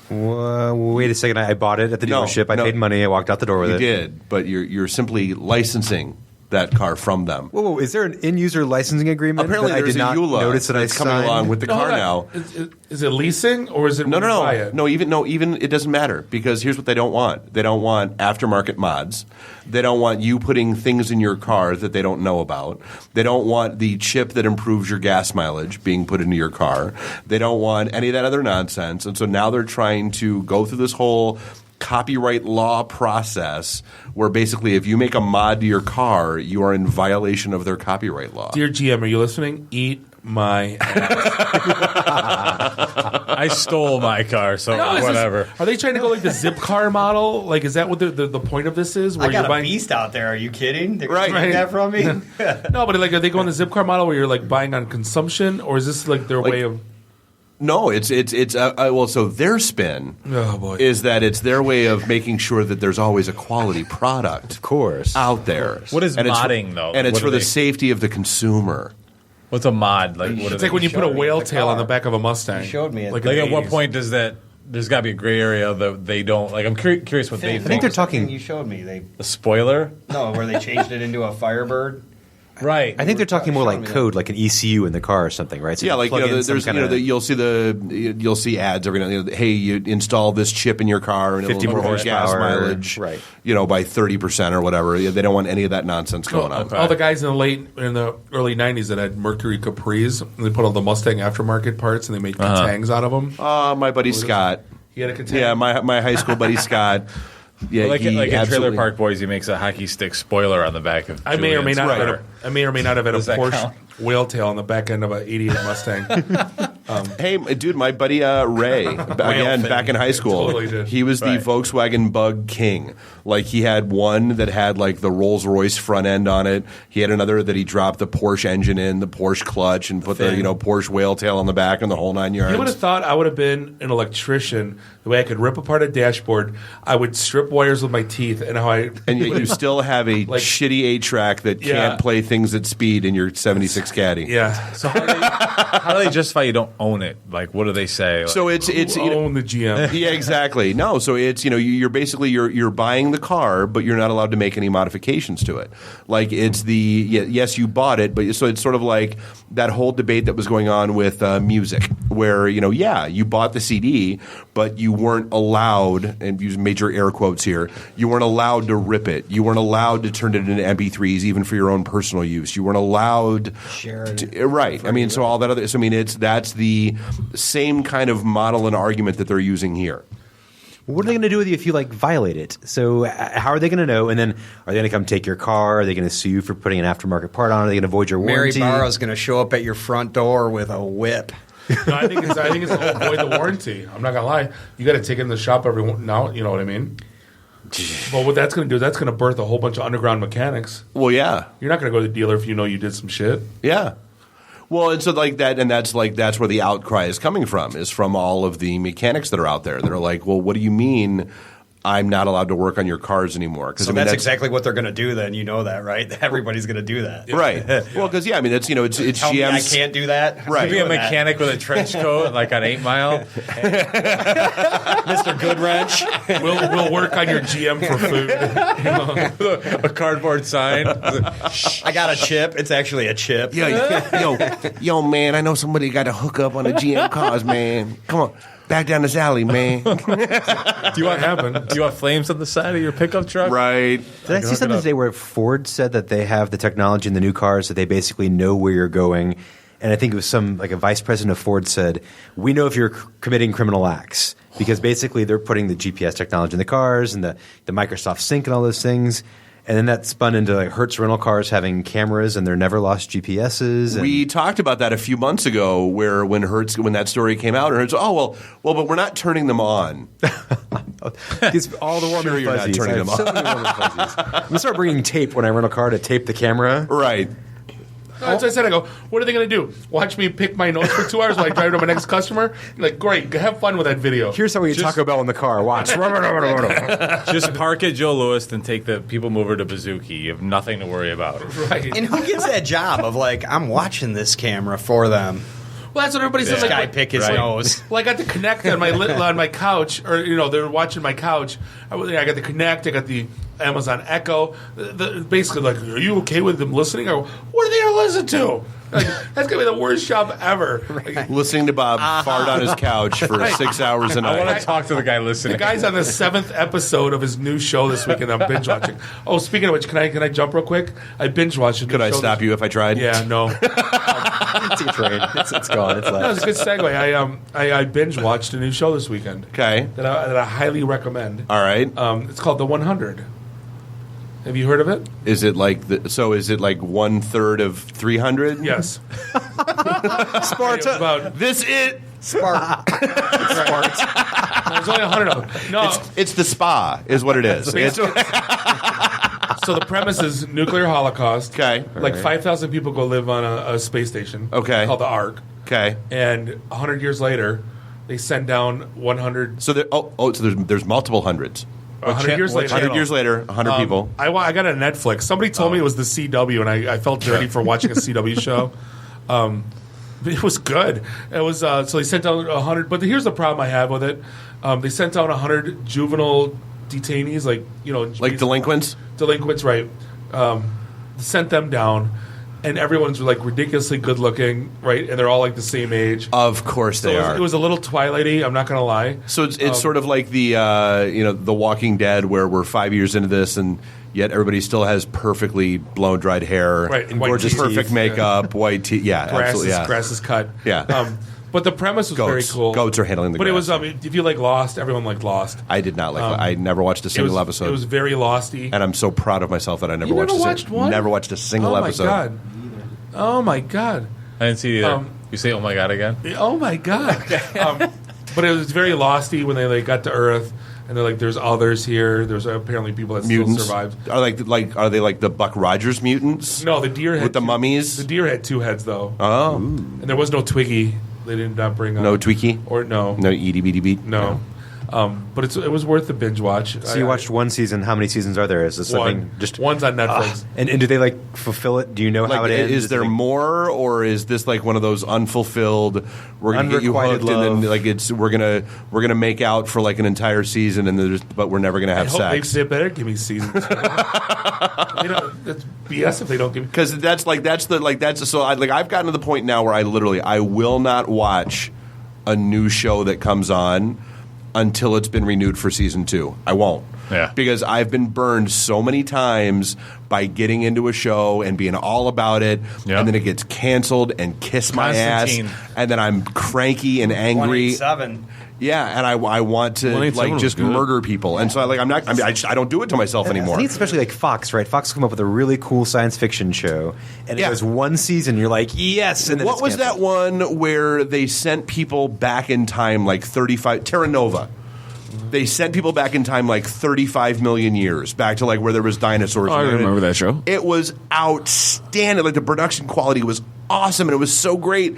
Wait a second. I bought it at the dealership. I paid money. I walked out the door with it. You did, but you're simply licensing that car from them. Whoa, is there an end-user licensing agreement? Apparently, that there's I did a not EULA notice that that's coming along with the car now. Is it leasing or is it buy it? No, even it doesn't matter because here's what they don't want. They don't want aftermarket mods. They don't want you putting things in your car that they don't know about. They don't want the chip that improves your gas mileage being put into your car. They don't want any of that other nonsense. And so now they're trying to go through this whole copyright law process where basically if you make a mod to your car, you are in violation of their copyright law. Dear GM, are you listening? Eat my ass. I stole my car, so whatever. Are they trying to go like the zip car model? Like, is that what the point of this is? Where I got you're a beast out there. Are you kidding? They're right. taking that from me? No, but like, are they going the zip car model where you're like buying on consumption, or is this like their way of? No, it's so their spin is that it's their way of making sure that there's always a quality product, of course, out there. What is modding though? And it's for the safety of the consumer. What's a mod? Like it's like when you put a whale tail on the back of a Mustang. You showed me it. Like at what point does that? There's got to be a gray area that they don't like. I'm curious what they. I think they're talking. You showed me a spoiler. No, where they changed it into a Firebird. Right. I think they're talking more like code, like an ECU in the car or something, right? So yeah, like you'll see ads every now. Hey, you install this chip in your car and 50 it'll more improve gas mileage, right? By 30% or whatever. They don't want any of that nonsense going on. All the guys in the early '90s that had Mercury Capris, and they put all the Mustang aftermarket parts and they made Katangs out of them. My buddy Scott. He had a Katang. Yeah, my high school buddy Scott. Yeah, like in Trailer Park Boys, he makes a hockey stick spoiler on the back of. I may or may not have had a Porsche count? whale tail on the back end of an '88 Mustang. Hey, dude, my buddy Ray, again back in high school, Totally he was the Volkswagen Bug king. Like he had one that had like the Rolls Royce front end on it. He had another that he dropped the Porsche engine in, the Porsche clutch, and put the Porsche whale tail on the back and the whole 9 yards. You would have thought I would have been an electrician. The way I could rip apart a dashboard, I would strip wires with my teeth, and and yet you still have a shitty 8-track that can't play things at speed in your 76 Caddy. Yeah. So how do they justify you don't own it? Like, what do they say? Like, so it's own the GM. Yeah, exactly. No, so it's you're basically you're buying the car, but you're not allowed to make any modifications to it. Like it's yes, you bought it, but so it's sort of like that whole debate that was going on with music, where you bought the CD, but you weren't allowed, and use major air quotes here, you weren't allowed to rip it. You weren't allowed to turn it into MP3s, even for your own personal use. You weren't allowed share it. Right. I mean, so all that other. So I mean, that's the same kind of model and argument that they're using here. What are they going to do with you if you violate it? So how are they going to know? And then are they going to come take your car? Are they going to sue you for putting an aftermarket part on? Are they going to void your warranty? Mary Barrow's going to show up at your front door with a whip. No, I think it's to avoid the warranty. I'm not gonna lie. You got to take it in the shop every now. You know what I mean? Well, what that's going to do, that's going to birth a whole bunch of underground mechanics. Well, yeah. You're not going to go to the dealer if you know you did some shit. Yeah. Well, and so that's where the outcry is coming from, is from all of the mechanics that are out there that are like, well, what do you mean I'm not allowed to work on your cars anymore? So that's exactly what they're going to do then. You know that, right? Everybody's going to do that. Right. Well, because, it's it's Tell me I GM's. can't do that? Right. Be a mechanic with a trench coat, like on 8 Mile. Mr. Goodwrench. We'll work on your GM for food. A cardboard sign. I got a chip. It's actually a chip. Yo, man, I know somebody got a hookup on the GM cars, man. Come on. Back down this alley, man. Do you want flames on the side of your pickup truck? Right. Did I see something today where Ford said that they have the technology in the new cars that they basically know where you're going, and I think it was a vice president of Ford said, "We know if you're committing criminal acts," because basically they're putting the GPS technology in the cars and the Microsoft Sync and all those things. And then that spun into Hertz rental cars having cameras and they're never lost GPSs. And we talked about that a few months ago, where when that story came out, and Hertz, but we're not turning them on. It's all the warm and you're fuzzies. not turning them So on. many warm and fuzzies. I'm gonna start bringing tape when I rent a car to tape the camera. Right. That's what I said. I go, what are they going to do? Watch me pick my nose for 2 hours while I drive to my next customer? You're like, great. Have fun with that video. Here's how we eat Taco Bell in the car. Watch. Just park at Joe Louis and take the people mover to Bazooki. You have nothing to worry about. Right. And who gets that job of I'm watching this camera for them? Well, that's what everybody says. This guy pick his nose. Well, I got the Connect on my couch, or they're watching my couch. I got the Connect. I got the Amazon Echo. Basically, are you okay with them listening? Or what are they going to listen to? That's going to be the worst job ever. Listening to Bob fart on his couch for 6 hours a night. I want to talk to the guy listening. The guy's on the 7th episode of his new show this weekend. I'm binge watching. Oh, speaking of which, can I jump real quick? I binge watched. Could I stop you if I tried? Yeah, no. It's a train. It's gone. It's left. No, it's a good segue. I binge watched a new show this weekend. Okay. That I highly recommend. All right. It's called The 100. Have you heard of it? Is it like 1/3 of 300? Yes. Sparta. This is Sparta. There's only 100 of them. No, it's the spa, is what it is. So the premise is nuclear holocaust. Okay. 5,000 people go live on a space station. Okay. Called the Ark. Okay. And 100 years later, they send down 100. So there's multiple hundrs. 100 years later. 100 years later, 100 people. I got it on Netflix. Somebody told me it was the CW, and I felt dirty for watching a CW show. It was good. It was so they sent down 100. But here's the problem I have with it. They sent down 100 juvenile detainees, like delinquents. Delinquents, right? Sent them down. And everyone's ridiculously good looking, right? And they're all the same age. Of course they are. It was a little Twilighty. I'm not going to lie. So it's sort of like the The Walking Dead, where we're 5 years into this, and yet everybody still has perfectly blown dried hair, right? And gorgeous, perfect makeup, white teeth. Yeah, absolutely. Yeah. Grass is cut. Yeah. But the premise was very cool. Goats are handling the grass. But it was, if you Lost, everyone liked Lost. I did not like Lost. I never watched a single episode. It was very Losty. And I'm so proud of myself that I never watched a single episode. God. Oh, my God. I didn't see it either. You say, oh, my God, again? Oh, my God. But it was very Losty when they got to Earth. And they're there's others here. There's apparently people that mutants. Still survived. Are they like the Buck Rogers mutants? No, the deer had with the mummies. The deer had 2 heads though. Oh, and there was no Twiggy. They did not bring no Tweaky or no Edie Beatty Beat. No. But it was worth the binge watch. So you watched one season. How many seasons are there? Is this something just one's on Netflix? And do they fulfill it? Do you know how it ends? Is there more, or is this one of those unfulfilled? We're gonna get you hooked, and then we're gonna make out for an entire season, and but we're never gonna have sex. They better give me seasons. That's BS if they don't give me, because I've gotten to the point now where I will not watch a new show that comes on until it's been renewed for season 2. I won't. Yeah. Because I've been burned so many times by getting into a show and being all about it, and then it gets canceled and kiss my ass, and then I'm cranky and angry. 187. Yeah, and I want to just murder people, and so I don't do it to myself anymore. I think it's especially Fox, right? Fox come up with a really cool science fiction show, and it was one season. You're like, yes. And then what was that one where they sent people back in time 35? Terra Nova. They sent people back in time 35 million years, back to where there was dinosaurs. Oh, I remember that show. It was outstanding. The production quality was awesome, and it was so great.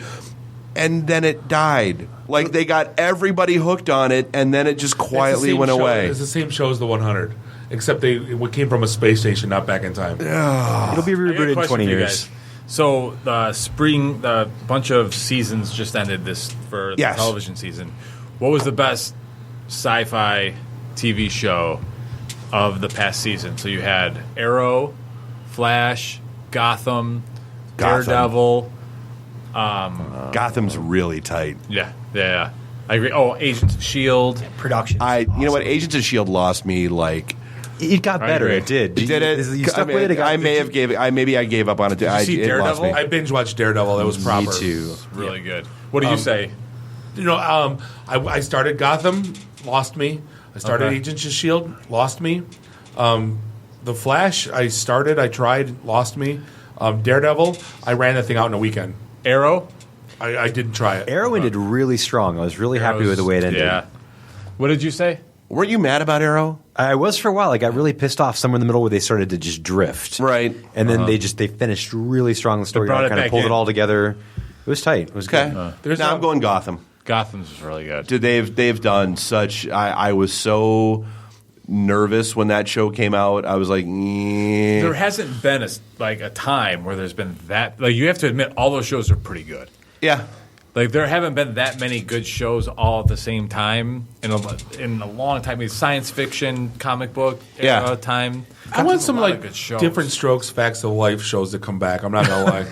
And then it died. They got everybody hooked on it, and then it just quietly went away. It's the same show as the 100, except it came from a space station, not back in time. It'll be rebooted in 20 years. So the bunch of seasons just ended for the television season. What was the best sci-fi TV show of the past season? So you had Arrow, Flash, Gotham. Daredevil. Gotham's really tight. Yeah. I agree. Oh, Agents of S.H.I.E.L.D. Production. You know what? Agents of S.H.I.E.L.D. lost me It got better. agree. It did. It did it. You stuck with it. I gave up on it. Did you see Daredevil? I binge watched Daredevil. That was proper. Me too. Really good. What do you say? I started Gotham, lost me. I started Okay. Agents of S.H.I.E.L.D., lost me. The Flash, I tried, lost me. Daredevil, I ran that thing out in a weekend. Arrow? I didn't try it. Arrow ended really strong. I was really happy with the way it ended. Yeah. What did you say? Weren't you mad about Arrow? I was for a while. I got really pissed off somewhere in the middle where they started to just drift. Right. And then they finished really strong. The story brought it kind of back pulled in. it all together. It was tight. It was Okay. good. Now I'm going Gotham. Gotham's really good. Dude, they've done such. I was so nervous when that show came out. I was like, There hasn't been a time where there's been that. Like, you have to admit, all those shows are pretty good. Yeah. Like, there haven't been that many good shows all at the same time in a long time. I mean, science fiction, comic book era time. I want some good shows. different strokes, facts of life shows to come back. I'm not gonna lie.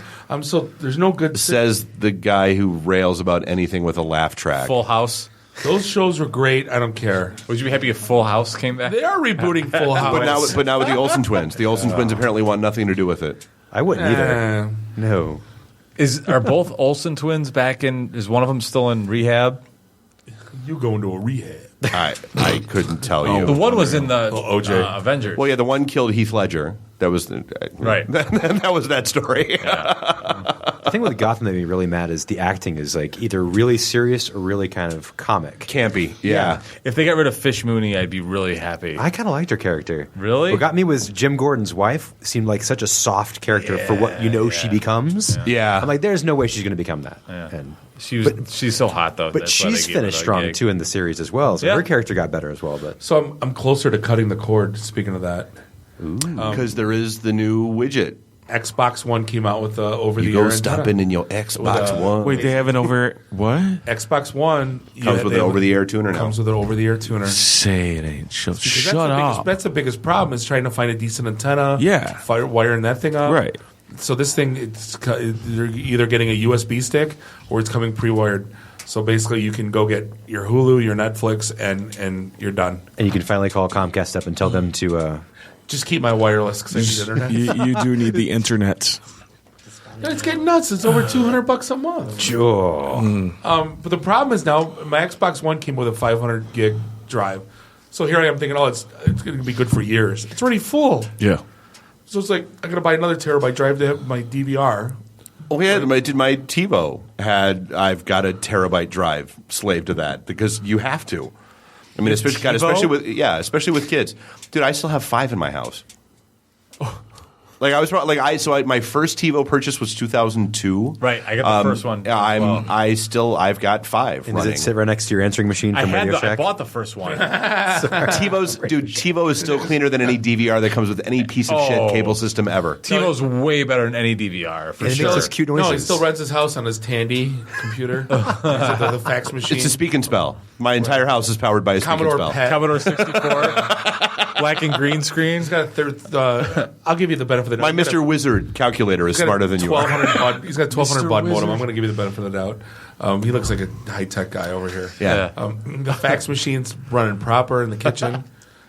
There's no good. Says the guy who rails about anything with a laugh track. Full House. Those shows were great. I don't care. Would you be happy if Full House came back? They are rebooting Full House, but now with the Olsen twins. The Olsen twins apparently want nothing to do with it. I wouldn't either. No. Are both Olsen twins back in? Is one of them still in rehab? You going to a rehab? I couldn't tell you. The one was in the OJ Avengers. Well, yeah, the one killed Heath Ledger. That was right. That was that story. The thing with Gotham that made me really mad is the acting is like either really serious or really kind of comic. Campy. Yeah. If they got rid of Fish Mooney, I'd be really happy. I kind of liked her character. Really? What got me was Jim Gordon's wife seemed like such a soft character for what she becomes. Yeah. I'm like, there's no way she's going to become that. Yeah. And she's so hot though. But That's why she's they gave finished her a strong gig. too in the series as well. So her character got better as well. But So I'm closer to cutting the cord. Speaking of that, Because there is the new widget. Xbox One came out with the over-the-air You go antenna. stopping in your Xbox One. Wait, they have an over what? Xbox One Comes with an over-the-air tuner now. Comes with an over-the-air tuner. Say it ain't. Shut Because up. That's the biggest problem is trying to find a decent antenna. Yeah. Wiring that thing up. Right. So this thing, you're either getting a USB stick or it's coming pre-wired. So basically, you can go get your Hulu, your Netflix, and you're done. and you can finally call Comcast up and tell them to. Just keep my wireless because I need internet. You do need the internet. No, it's getting nuts. It's over $200 a month. Sure. But the problem is now my Xbox One came with a 500 gig drive. So here I am thinking, it's going to be good for years. It's already full. Yeah. So it's like I'm going to buy another terabyte drive to have my DVR. Oh yeah, my TiVo I've got a terabyte drive slave to that because you have to. I mean, especially with kids, dude. I still have 5 in my house. Like my first TiVo purchase was 2002. Right, I got the first one. I've got 5. And running. does it sit right next to your answering machine from Radio I Shack? bought the first one. TiVo is still cleaner than any DVR that comes with any piece of shit cable system ever. TiVo's way better than any DVR for And it sure. makes those cute noises. No, he still rents his house on his Tandy computer. the fax machine. It's a speak and spell. My entire house is powered by a speak and Commodore spell. PET. Commodore 64, black and green screen. He's got a third. I'll give you the benefit of the doubt. My Mr. Wizard calculator is smarter than you are. He's got 1200 baud modem. I'm going to give you the benefit of the doubt. He looks like a high tech guy over here. Yeah. The fax machine's running proper in the kitchen.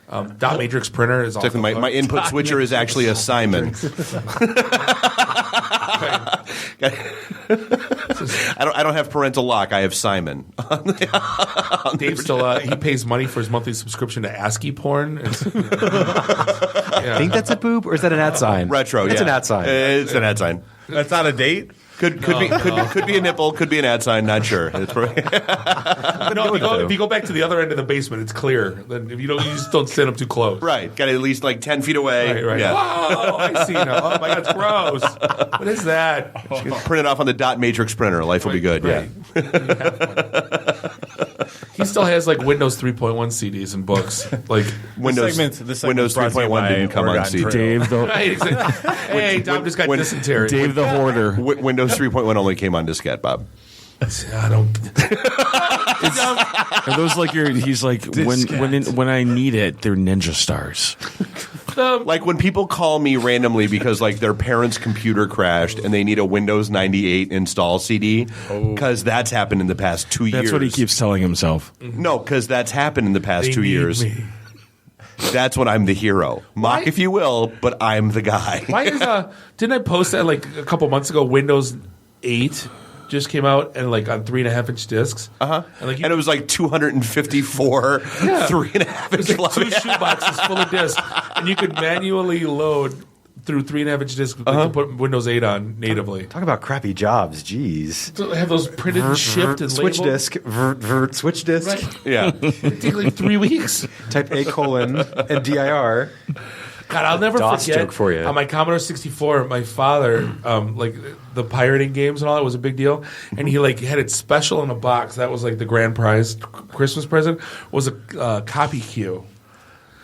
Dot matrix printer is also My input switcher is actually a Simon. I don't have parental lock. I have Simon. Dave still he pays money for his monthly subscription to ASCII porn. I think that's a boob, or is that an ad sign? Retro. It's yeah. an ad sign. It's an ad sign. That's not a date? Could be a nipple. Could be an ad sign. Not sure. It's probably if you go back to the other end of the basement, it's clear. Then if you just don't stand up too close. Right. Got it at least like 10 feet away. Right. Yeah. Whoa! I see now. Oh my God, it's gross. What is that? Print it off on the dot matrix printer. Life will be good. Right. Yeah. He still has like Windows 3.1 CDs and books. Like Windows segment's brought to you 3.1 by didn't come on Oregon CD. Trail. Dave the Right, exactly. Hey, Dom just got dysentery. Dave the hoarder. Windows 3.1 only came on diskette, Bob. I don't. Are those like your? He's like when I need it, they're ninja stars. Like when people call me randomly because like their parents' computer crashed and they need a Windows 98 install CD because that's happened in the past 2 years. That's what he keeps telling himself. No, because that's happened in the past They 2 need years. me. That's when I'm the hero. Mock if you will, but I'm the guy. Why is didn't I post that like a couple months ago? Windows 8 just came out and like on 3.5-inch discs. And it was like 254 3.5-inch. It was like 2 shoeboxes full of discs, and you could manually load through 3.5-inch discs to put Windows 8 on natively. Talk about crappy jobs. Jeez. So they have those printed and shipped and switch labeled. disk. Switch disk. Right. Yeah. It took like 3 weeks. Type A: and dir. God, I'll never DOS forget. joke for you. On my Commodore 64, my father, like the pirating games and all that was a big deal, and he like had it special in a box. That was like the grand prize Christmas present was a copy queue.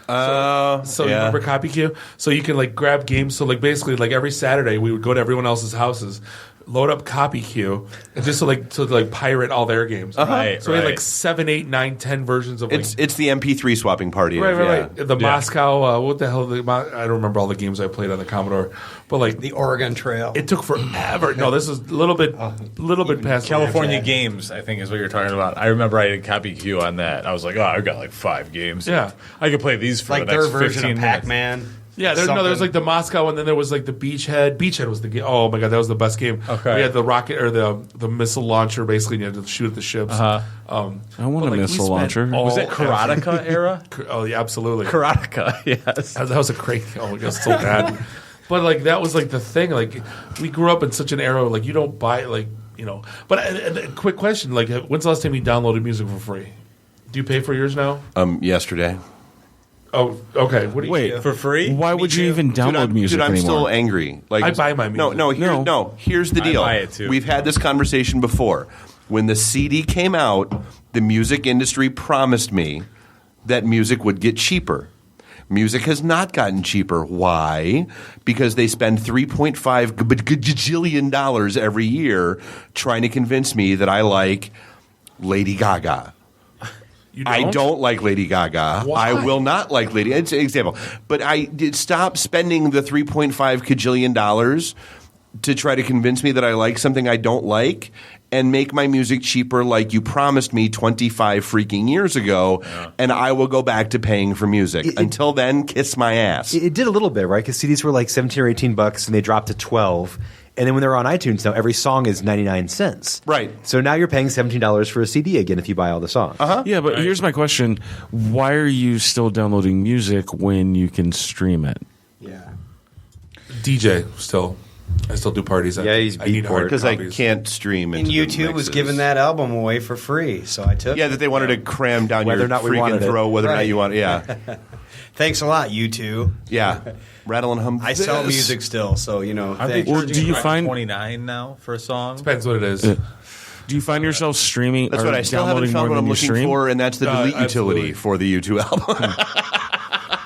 So you remember copy queue? So you can like grab games. So like basically like every Saturday we would go to everyone else's houses, load up copy queue, and just to pirate all their games. Right. So we had like 7, 8, 9, 10 versions of. It's the MP3 swapping party. Right. The Moscow. What the hell? I don't remember all the games I played on the Commodore, but like the Oregon Trail. It took forever. No, this is a little bit past California Games. I think is what you're talking about. I remember I had a copy queue on that. I was like, I've got like 5 games. Yeah, I could play these for like the next their version 15 of minutes. Pac-Man. Yeah, there was like the Moscow, and then there was like the Beachhead. Beachhead was the game. Oh my god, that was the best game. Okay. We had the rocket or the missile launcher. Basically, and you had to shoot at the ships. I want a missile launcher. Was it Karateka era? Oh yeah, absolutely. Karateka, yes. That was a great. Oh my god, so bad. But like that was like the thing. Like we grew up in such an era. Like you don't buy But a quick question: like, when's the last time you downloaded music for free? Do you pay for yours now? Yesterday. Oh, okay. What do you Wait, for free? Why would you even download music I'm anymore? still angry. Like I buy my music. Here's the deal. I buy it too. We've had this conversation before. When the CD came out, the music industry promised me that music would get cheaper. Music has not gotten cheaper. Why? Because they spend $3.5 gajillion every year trying to convince me that I like Lady Gaga. I don't like Lady Gaga. Why? I will not like Lady. It's an example. But I did stop spending the $3.5 gajillion to try to convince me that I like something I don't like and make my music cheaper like you promised me 25 freaking years ago, and I will go back to paying for music. Until then, kiss my ass. It did a little bit, right? Because CDs were like 17 or $18, and they dropped to 12. And then when they're on iTunes now, every song is 99 cents. Right. So now you're paying $17 for a CD again if you buy all the songs. Yeah, but here's my question. Why are you still downloading music when you can stream it? Yeah. DJ still. I still do parties. Yeah, he's Beatport. Because I can't stream And into the YouTube was mixes. giving that album away for free, so I took it. Yeah, that they wanted to cram down Whether your or not we freaking wanted it. throat, whether or not Right. you want it. Yeah. Thanks a lot, U2. Yeah. Rattle and hum. I sell this. music still, so, Aren't they thanks. Well, charging do you like find- 29 now for a song? Depends what it is. Do you find yourself streaming That's or what I still haven't downloading found more what I'm than you looking stream? for, and that's the delete Absolutely. utility for the U2 album.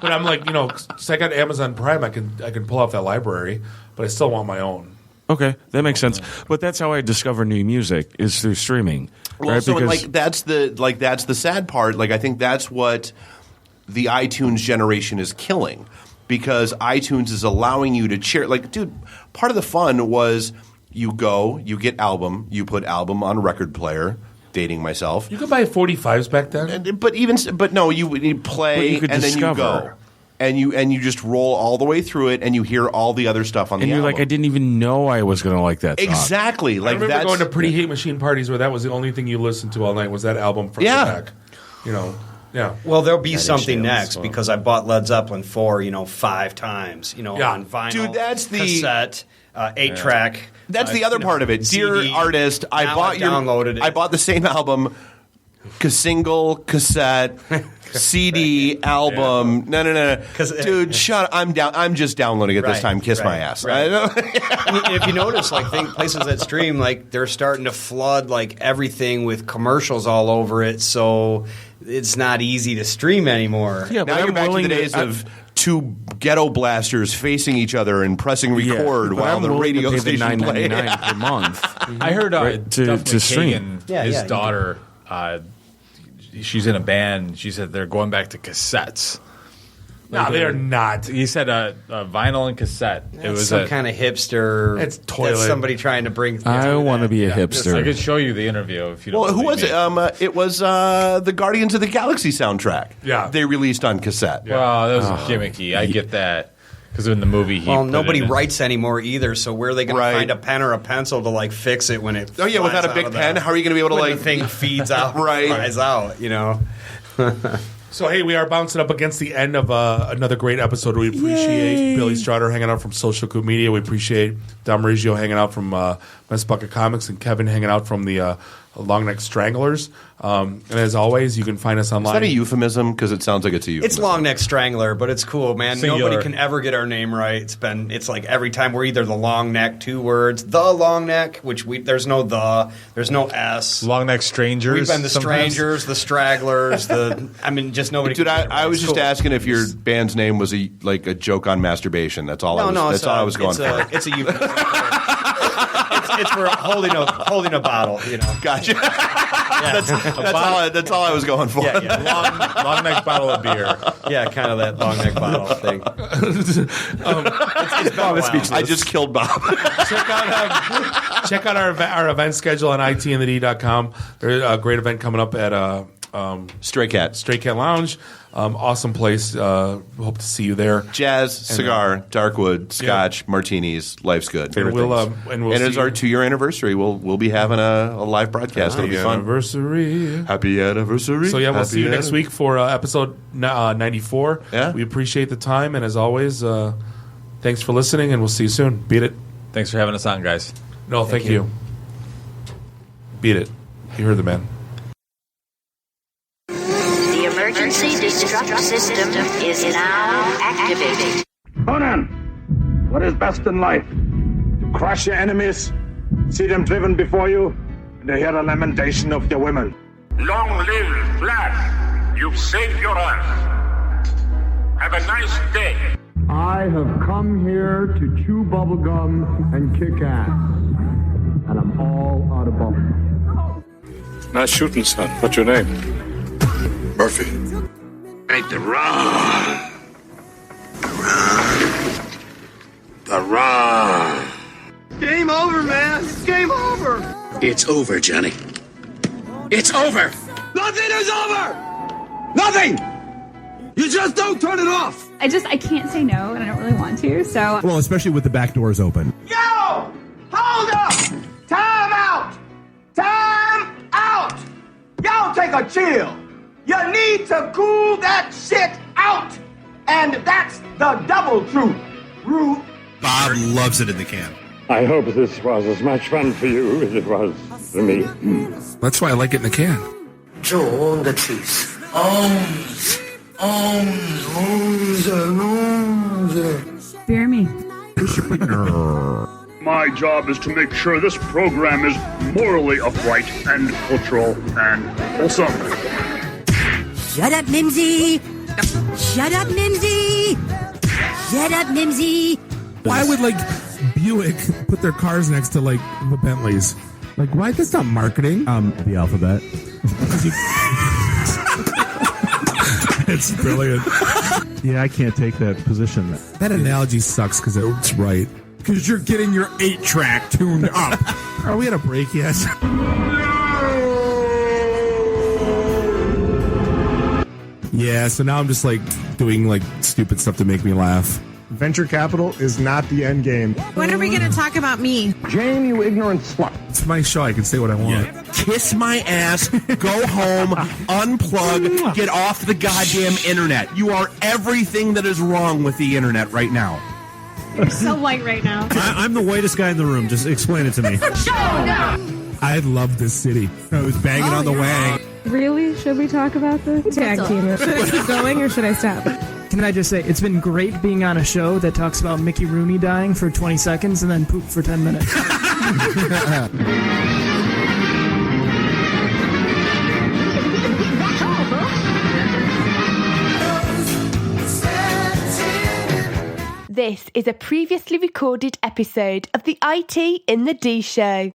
But I'm like, so I got Amazon Prime. I can pull off that library, but I still want my own. Okay, that makes sense. But that's how I discover new music is through streaming. Well, right? so Because that's the sad part. Like I think that's what the iTunes generation is killing, because iTunes is allowing you to share. Like, dude, part of the fun was you get album, you put album on record player. Dating myself. You could buy 45s back then. But no, you play But you could and discover. then you go. And you just roll all the way through it, and you hear all the other stuff on and the you're album. like, I didn't even know I was going to like that song. Exactly. I Like remember that's going to Pretty Hate Machine parties where that was the only thing you listened to all night was that album front Yeah. to back. Yeah. Well, there'll be That something is next because I bought Led Zeppelin 4, 5 times, on vinyl, Dude, that's the cassette, 8-track. That's the other part of it. Dear CD. artist, I Now bought I've downloaded it. I bought the same album, single, cassette, CD, album. No. Dude, shut up. I'm just downloading it this Right, time. Kiss my right, ass. right. I know. I mean, if you notice, places that stream, they're starting to flood everything with commercials all over it, so it's not easy to stream anymore. Yeah, Now but you're I'm back to willing the days of two ghetto blasters facing each other and pressing record but while I'm the willing to radio pay the station played. $9.99 per month. I heard Right, to Duff stream. McKagan, his daughter, she's in a band. She said they're going back to cassettes. No, they are not. He said vinyl and cassette. It was some kind of hipster. It's toilet. That's somebody trying to bring. I want to be a hipster. I could show you the interview if you don't. Well, who believe was me. it? It was the Guardians of the Galaxy soundtrack. Yeah. They released on cassette. Well, that was gimmicky. I get that. Because in the movie, nobody writes anymore either. So where are they going to find a pen or a pencil to like fix it when it? Oh yeah, without a big pen, how are you going to be able to when like the thing feeds out, flies out? You know. So, hey, we are bouncing up against the end of another great episode. We appreciate Billy Strutter hanging out from Social Coop Media. We appreciate Dom Riggio hanging out from Mess Bucket Comics and Kevin hanging out from the Long Neck Stranglers. And as always, you can find us online. Is that a euphemism? Because it sounds like it's a euphemism. It's Long Neck Strangler, but it's cool, man. Singular. Nobody can ever get our name right. It's like every time we're either the Long Neck, 2 words, the Long Neck, which there's no S. Long Neck Strangers. We've been the sometimes. Strangers, the Stragglers, just nobody. Dude, I was just asking if your band's name was a joke on masturbation. That's all. That's all I was going for. It's a euphemism. It's for holding a bottle, you know. Gotcha. That's all I was going for. Yeah. Long neck bottle of beer. Yeah, kind of that long neck bottle thing. It's Bob is speechless. I just killed Bob. Check out our event schedule on itandthed.com. There's a great event coming up at Stray Cat Lounge. Awesome place. Hope to see you there. Jazz, cigar, darkwood, scotch, martinis. Life's good. And we'll it's our 2-year anniversary. We'll be having a live broadcast. It'll be fun. Happy anniversary. So we'll see you next week for episode 94. Yeah. We appreciate the time, and as always, thanks for listening, and we'll see you soon. Beat it. Thanks for having us on, guys. No, thank you. Beat it. You heard the man. The emergency destruct system is now activated. Conan, what is best in life? To crush your enemies, see them driven before you, and to hear the lamentation of your women. Long live Flash! You've saved your life. Have a nice day. I have come here to chew bubblegum and kick ass. And I'm all out of bubblegum. Nice shooting, son. What's your name? Murphy. Make the run. The run. Game over, man. It's game over. It's over, Johnny. It's over. Nothing is over. Nothing. You just don't turn it off. I can't say no, and I don't really want to, so. Well, especially with the back doors open. Yo! Hold up! Time out! Time out! Y'all take a chill. You need to cool that shit out. And that's the double truth. Ruth. Bob loves it in the can. I hope this was as much fun for you as it was for me. That's why I like it in the can. Joe on the cheese. Fear me. My job is to make sure this program is morally upright and cultural and wholesome. Shut up, Mimsy! Shut up, Mimsy! Shut up, Mimsy! Why would Buick put their cars next to the Bentleys? Why? That's not marketing. The alphabet. It's brilliant. Yeah, I can't take that position. That analogy sucks because it's right. Because you're getting your 8-track tuned up. Are we at a break yet? Yeah, so now I'm just doing stupid stuff to make me laugh. Venture capital is not the end game. When are we going to talk about me? Jane, you ignorant slut. It's my show. I can say what I want. Kiss my ass, go home, unplug, get off the goddamn internet. You are everything that is wrong with the internet right now. You're so white right now. I'm the whitest guy in the room. Just explain it to me. I love this city. I was banging on the wang. Really? Should we talk about the tag team? Should I keep going or should I stop? Can I just say, it's been great being on a show that talks about Mickey Rooney dying for 20 seconds and then poop for 10 minutes. This is a previously recorded episode of the IT in the D Show.